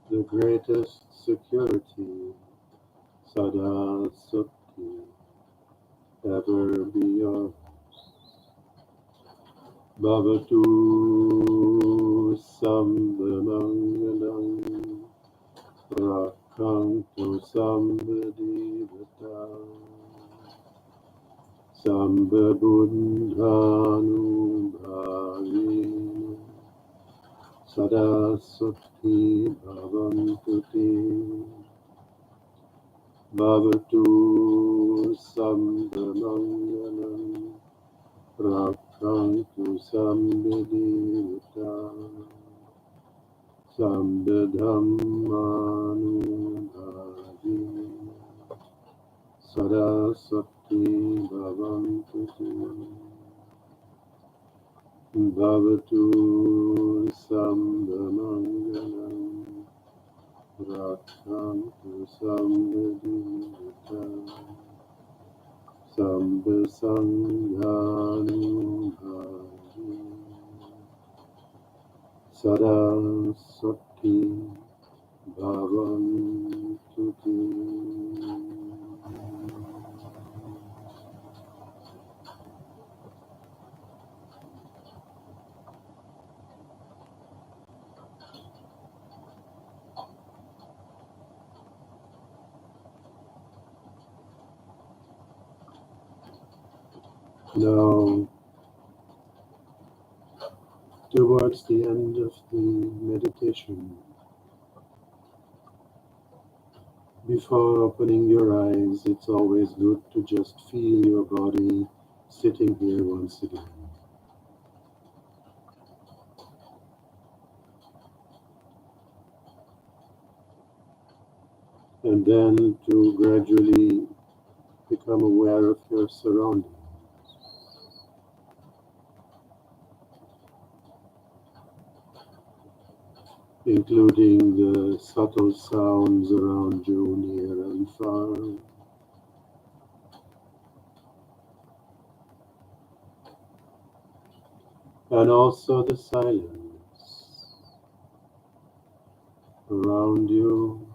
[SPEAKER 1] the greatest security, Sada Sukti, ever be yours. Bhavatu Sambhamangalam, Rakantu Sambhadevata, Sambhabuddhanubhavena, Sada Sukti Bhavantu Te. Bhavatu Sambhamangalam, Rakantu Sambhadevata, Sambhaddhammanubhavena, Sada Sukti Bhavantu Te. Bhavatu Sambhamangalam, Rakantu Sambhadevata, Sambhasanghanubhavena, Sada Sukti Bhavantu Te. Now, towards the end of the meditation, before opening your eyes, it's always good to just feel your body sitting here once again. And then to gradually become aware of your surroundings. Including the subtle sounds around you, near and far. And also the silence around you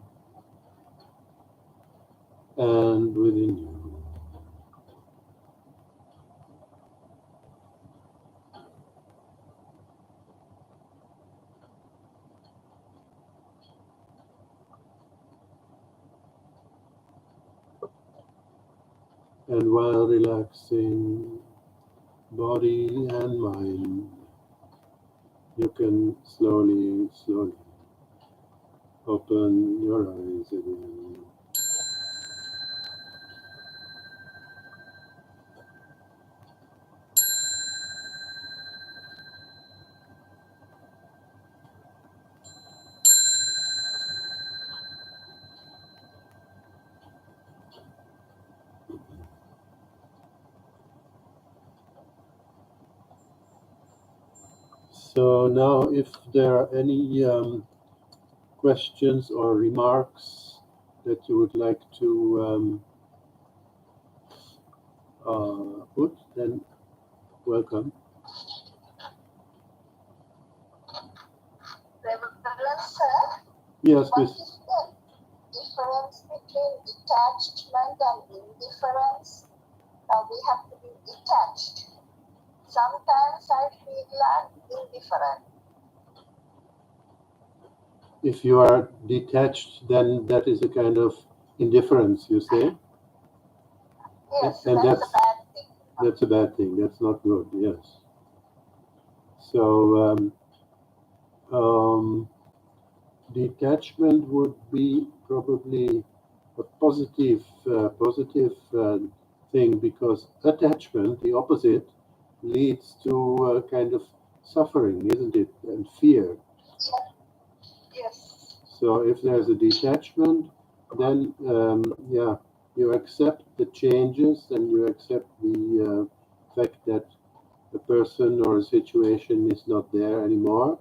[SPEAKER 1] and within you. And while relaxing body and mind, you can slowly open your eyes again. So now if there are any questions or remarks that you would like to Good, then welcome.
[SPEAKER 4] Reverend sir,
[SPEAKER 1] Yes,
[SPEAKER 4] what
[SPEAKER 1] Miss.
[SPEAKER 4] is the difference between detachment and indifference? Now we have to be detached. Sometimes I feel I'm indifferent.
[SPEAKER 1] If you are detached, then that is a kind of indifference, you say?
[SPEAKER 4] Yes,
[SPEAKER 1] And
[SPEAKER 4] that's a bad thing.
[SPEAKER 1] That's a bad thing. That's not good, yes. So, detachment would be probably a positive thing, because attachment, the opposite, leads to kind of suffering, isn't it? And fear.
[SPEAKER 4] Yes.
[SPEAKER 1] So if there's a detachment, then yeah, you accept the changes and you accept the fact that a person or a situation is not there anymore,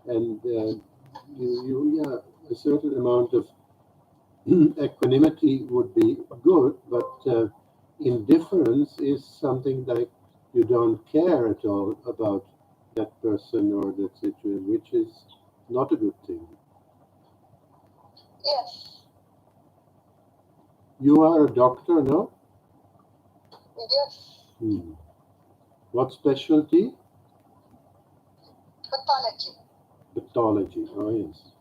[SPEAKER 1] and yeah, a certain amount of equanimity would be good, but indifference is something like you don't care at all about that person or that situation, which is not a good thing.
[SPEAKER 4] Yes.
[SPEAKER 1] You are a doctor, no?
[SPEAKER 4] Yes.
[SPEAKER 1] What specialty?
[SPEAKER 4] Pathology.
[SPEAKER 1] Pathology. Oh, yes.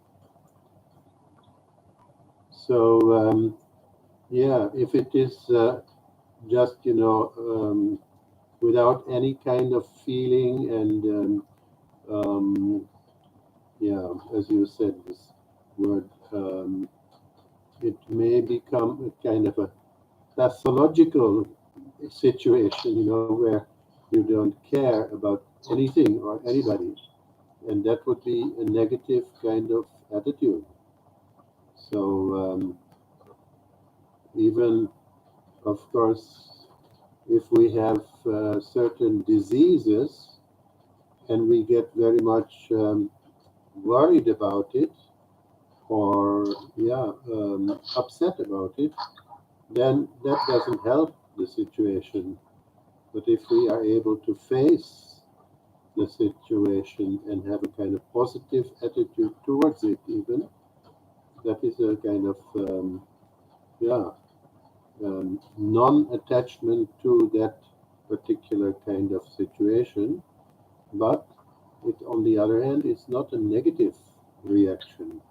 [SPEAKER 1] So, yeah, if it is just, without any kind of feeling and, yeah, as you said, this word, it may become a kind of a pathological situation, where you don't care about anything or anybody. And that would be a negative kind of attitude. So even, of course, if we have certain diseases and we get very much worried about it, or yeah, upset about it, then that doesn't help the situation. But if we are able to face the situation and have a kind of positive attitude towards it, even, that is a kind of yeah, non-attachment to that particular kind of situation, but it, on the other hand, is not a negative reaction.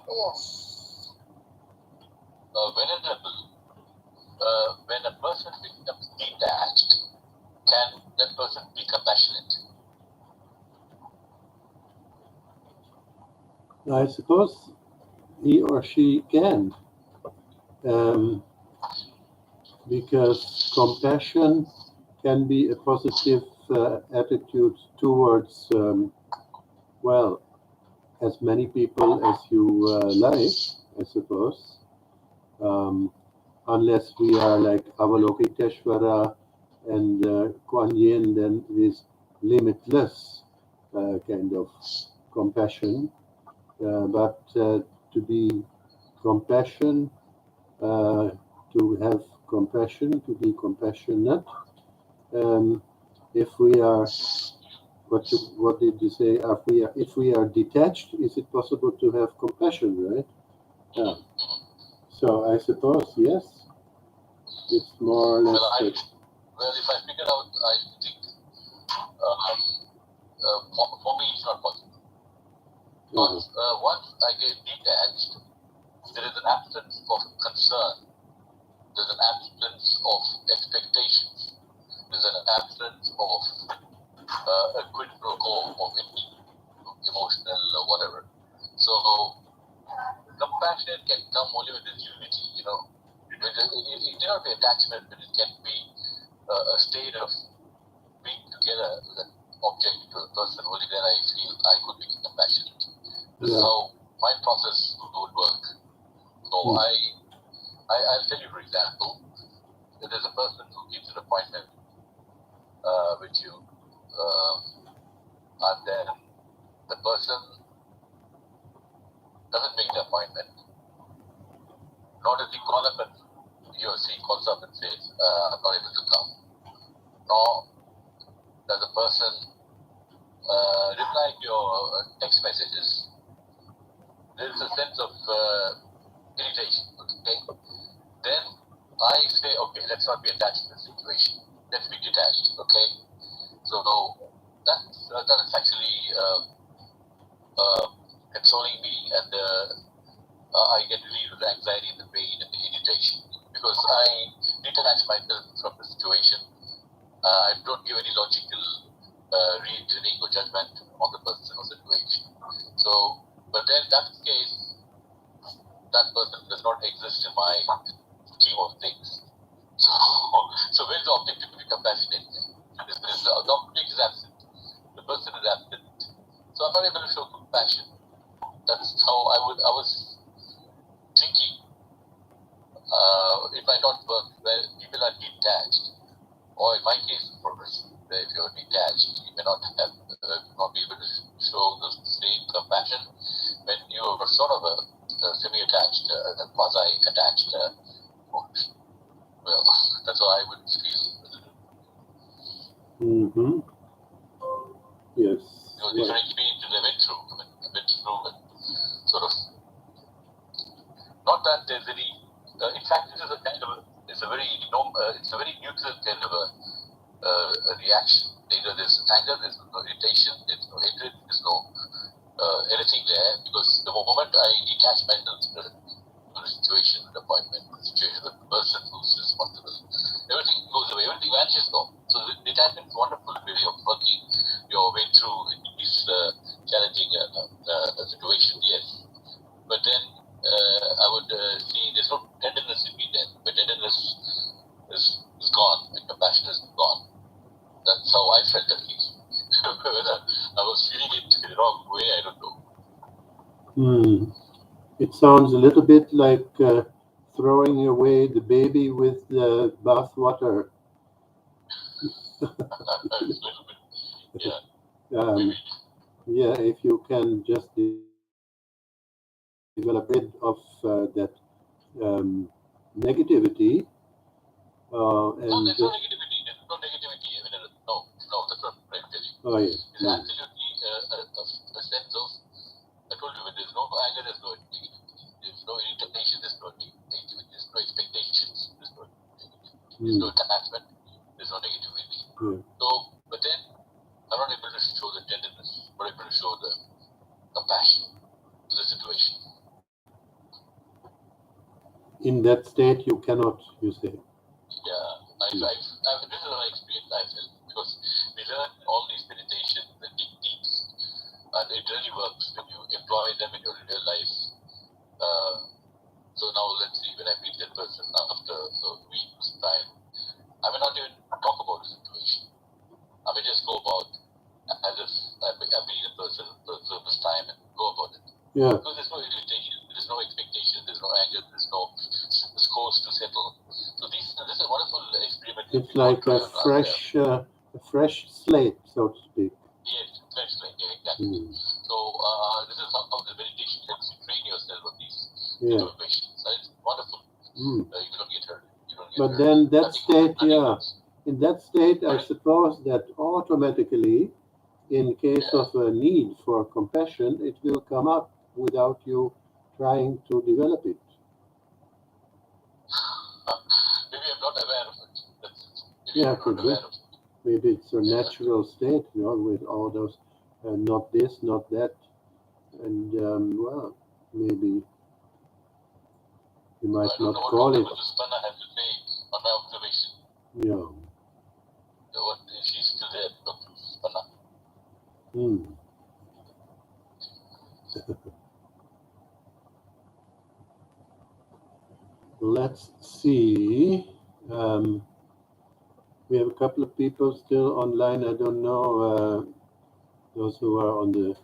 [SPEAKER 4] Yes.
[SPEAKER 2] Venerable, when a person becomes detached, can that person be compassionate?
[SPEAKER 1] I suppose he or she can, because compassion can be a positive attitude towards, well, as many people as you like, I suppose. Unless we are like Avalokiteshvara and Kuan Yin, then it is limitless kind of compassion. But to be compassion, to have compassion, to be compassionate, if we are, what did you say? If we are detached, is it possible to have compassion, right? Yeah. So I suppose yes. It's more or less.
[SPEAKER 2] Well, if I figure out, I think for me it's not possible. Because once I get detached, there is an absence of concern. There's an absence of expectations. There's an absence of a quid pro quo of any emotional or whatever. So compassion can come only with this unity, It cannot be attachment, but it can be a state of being together with an object, to a person. Only then I feel I could be compassionate. This is how my process would work. So I'll tell you, for example, that there's a person who gives an appointment with you, and then the person doesn't make the appointment, nor does he call up and he or she reply to your text messages, there is a sense of irritation. Okay, then I say, okay, let's not be attached to the situation. Let's be detached. Okay, so that's actually consoling me, and I get relieved of the anxiety and the pain and the irritation because I detach myself from the situation. I don't give any logical reasoning or judgment on the person or situation. So, but then in that case, that person does not exist in my scheme of things. So where is the objective to be compassionate? The object is absent. The person is absent. So I'm not able to show compassion. That's how I was thinking. It might not work where people are detached. Or in my case, for instance, if you're detached, you may not have not be able to show the same compassion when you are sort of a semi-attached, quasi-attached. Well, that's how I would feel.
[SPEAKER 1] Mm-hmm. Yes.
[SPEAKER 2] Different experiences I went through. And sort of. Not that there's any. In fact, this is a kind of. It's a very neutral kind of a reaction. Neither there's anger, there's no irritation, there's no hatred, there's no anything there, because the moment I detach myself to the situation, the appointment, the situation, the person who's responsible, everything goes away, everything vanishes now. So the detachment is a wonderful way of working your way through these challenging situations, yes. But then I would see there's no tenderness in me then. The tenderness is gone, the compassion is gone. That's how I felt at least. Whether I was feeling it the wrong way, I don't know.
[SPEAKER 1] It sounds a little bit like throwing away the baby with the bathwater. Yeah, if you can just develop rid of that negativity.
[SPEAKER 2] No, there's no negativity. There's no negativity. No, that's not right.
[SPEAKER 1] Oh, yes.
[SPEAKER 2] It's absolutely a sense of. I told you, when there's no anger, there's no negativity. There's no irritation. There's no negativity. There's no expectations. There's no negativity. There's no attachment. There's no negativity. So, but then I'm not able to show the tenderness. I'm not able to show the compassion to the situation.
[SPEAKER 1] In that state, you cannot, you say.
[SPEAKER 2] Yeah, this is my experience. I felt, because we learn all these meditations and techniques, and it really works when you employ them in your real life. So now let's see, when I meet that person after a week's time, I may not even talk about the situation. I may just go about as if I've been a person for the first time and go about it.
[SPEAKER 1] Yeah.
[SPEAKER 2] Because there's no irritation, there's no expectation, there's no anger, there's no scores to settle. So this is a wonderful experiment.
[SPEAKER 1] It's like a fresh slate, so to speak.
[SPEAKER 2] Yes, fresh slate, yeah, exactly. So this is how the meditation helps you train yourself on these situations. So it's wonderful. You don't get hurt.
[SPEAKER 1] But then that state, in that state, I suppose that automatically, in case of a need for compassion, it will come up without you trying to develop it.
[SPEAKER 2] Maybe I'm not aware of it.
[SPEAKER 1] Could be. Maybe it's a natural state, with all those, not this, not that, and well, maybe you might not call it.
[SPEAKER 2] Spanna has to say on my observation.
[SPEAKER 1] Yeah.
[SPEAKER 2] What she's still there, Dr. Spanna.
[SPEAKER 1] Let's see. We have a couple of people still online. I don't know those who are on the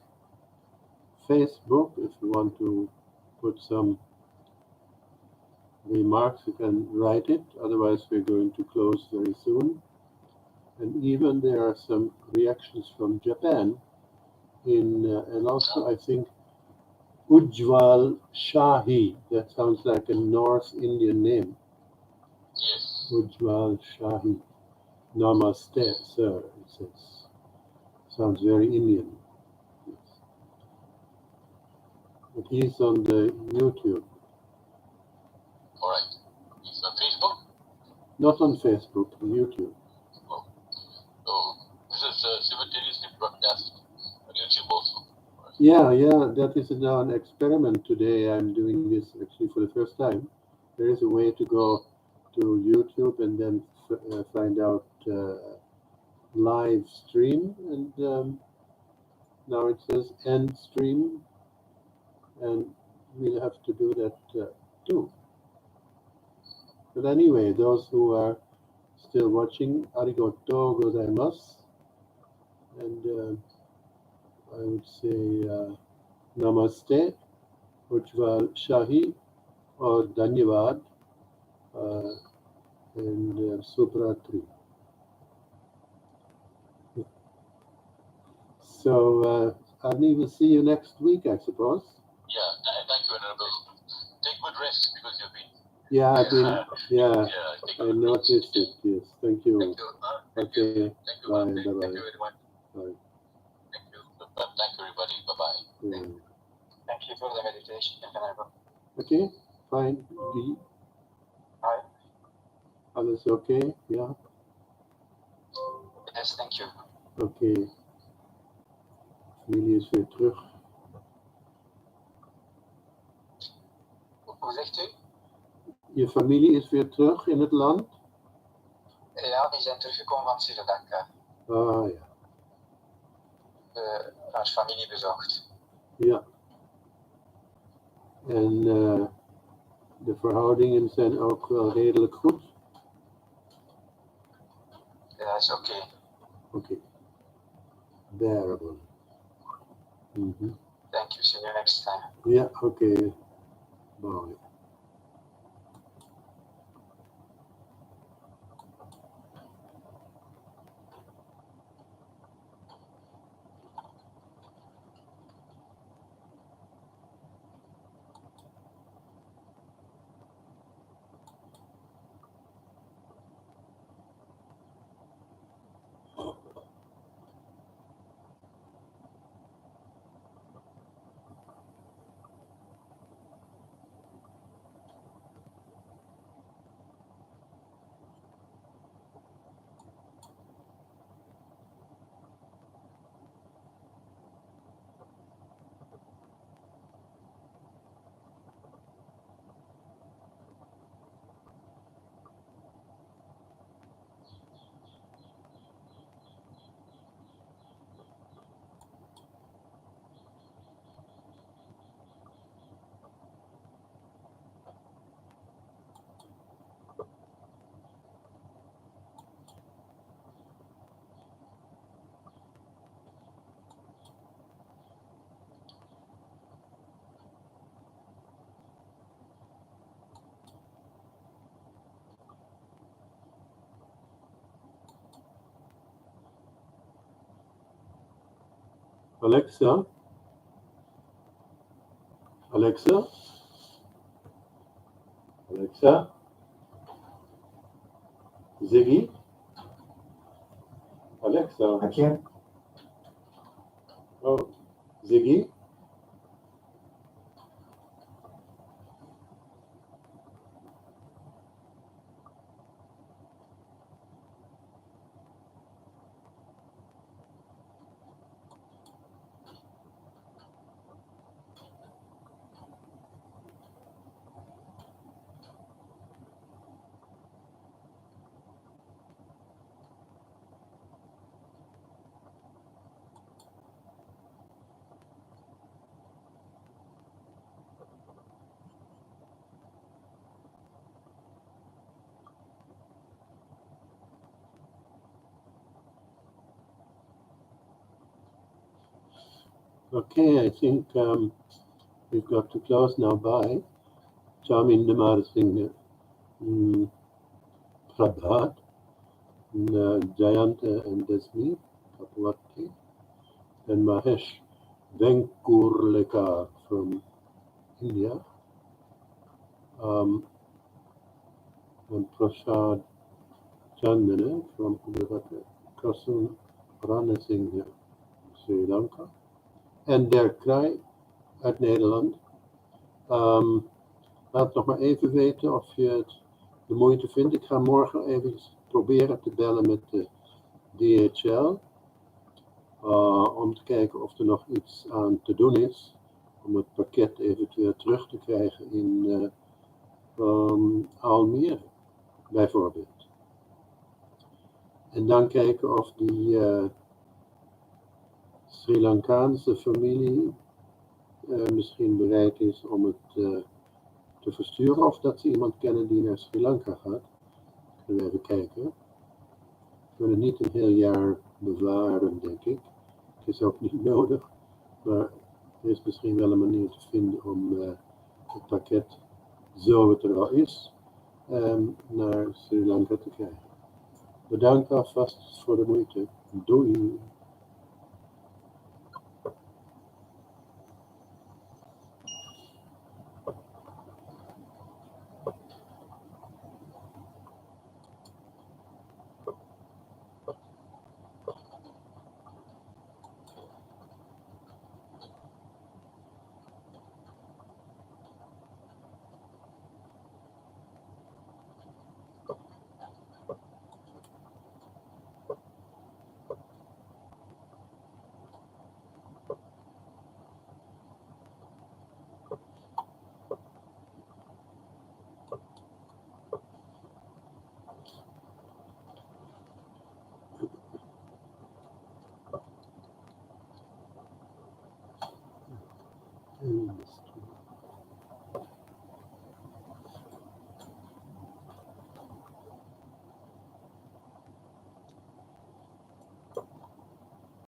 [SPEAKER 1] Facebook. If you want to put some remarks, you can write it. Otherwise, we're going to close very soon. And even there are some reactions from Japan, and also I think Ujjwal Shahi. That sounds like a North Indian name.
[SPEAKER 2] Yes.
[SPEAKER 1] Ujjwal Shahi. Namaste, sir, it says. Sounds very Indian. He's on the YouTube,
[SPEAKER 2] All right. It's on Facebook.
[SPEAKER 1] not on Facebook, on YouTube.
[SPEAKER 2] So this is simultaneously broadcast on YouTube also.
[SPEAKER 1] Yeah, that is now an experiment today. I'm doing this actually for the first time. There is a way to go to YouTube and then find out live stream, and now it says end stream, and we'll have to do that too. But anyway, those who are still watching, arigato gozaimasu, and I would say namaste, ujjwal shahi, or dhanyavad, and subratri. So, Arnie, we'll see you next week, I suppose.
[SPEAKER 2] Yeah, thank you, Venerable. Take good rest because you've been.
[SPEAKER 1] Yeah, I've been, yeah,
[SPEAKER 2] Take
[SPEAKER 1] I
[SPEAKER 2] good rest.
[SPEAKER 1] noticed it, yes. Thank you.
[SPEAKER 2] Thank you. Thank you.
[SPEAKER 1] Okay,
[SPEAKER 2] Thank you.
[SPEAKER 1] bye,
[SPEAKER 2] Thank you
[SPEAKER 1] bye-bye.
[SPEAKER 2] very much.
[SPEAKER 1] Bye.
[SPEAKER 2] Thank you. Thank you, everybody. Bye-bye.
[SPEAKER 1] Yeah.
[SPEAKER 2] Thank you for the meditation, Venerable.
[SPEAKER 1] Okay, fine. Die.
[SPEAKER 2] Hi.
[SPEAKER 1] Alles okay? Ja,
[SPEAKER 2] Yes, thank you.
[SPEAKER 1] okay. Familie is weer terug.
[SPEAKER 2] Hoe zegt u?
[SPEAKER 1] Je familie is weer terug in het land?
[SPEAKER 2] Ja, die zijn teruggekomen van Sri Lanka.
[SPEAKER 1] Ah ja.
[SPEAKER 2] Haar familie bezocht.
[SPEAKER 1] Ja. En de verhoudingen zijn ook wel redelijk goed?
[SPEAKER 2] Ja, is oké.
[SPEAKER 1] Oké. Bearable.
[SPEAKER 2] Thank you. See you next time.
[SPEAKER 1] Ja, oké. Bye. Alexa? Alexa? Alexa? Ziggy? Alexa?
[SPEAKER 5] I can't.
[SPEAKER 1] Oh, Ziggy? Okay, I think we've got to close now. Bye. Chaminamar Singh, Prabhat, Jayant and Desmi, Papawati, and Mahesh Venkurlekar from India, and Prasad Chandana from Gujarat, Kasun Ranasinghe, Sri Lanka, and Dirk Krij uit Nederland, Laat nog maar even weten of je het de moeite vindt. Ik ga morgen even proberen te bellen met de DHL. Om te kijken of er nog iets aan te doen is. Om het pakket eventueel terug te krijgen in Almere, bijvoorbeeld. En dan kijken of die Sri Lankaanse familie misschien bereid is om het te versturen. Of dat ze iemand kennen die naar Sri Lanka gaat. Kunnen we even kijken. We kunnen het niet een heel jaar bewaren, denk ik. Het is ook niet nodig. Maar er is misschien wel een manier te vinden om het pakket, zo het er al is, naar Sri Lanka te krijgen. Bedankt alvast voor de moeite. Doei!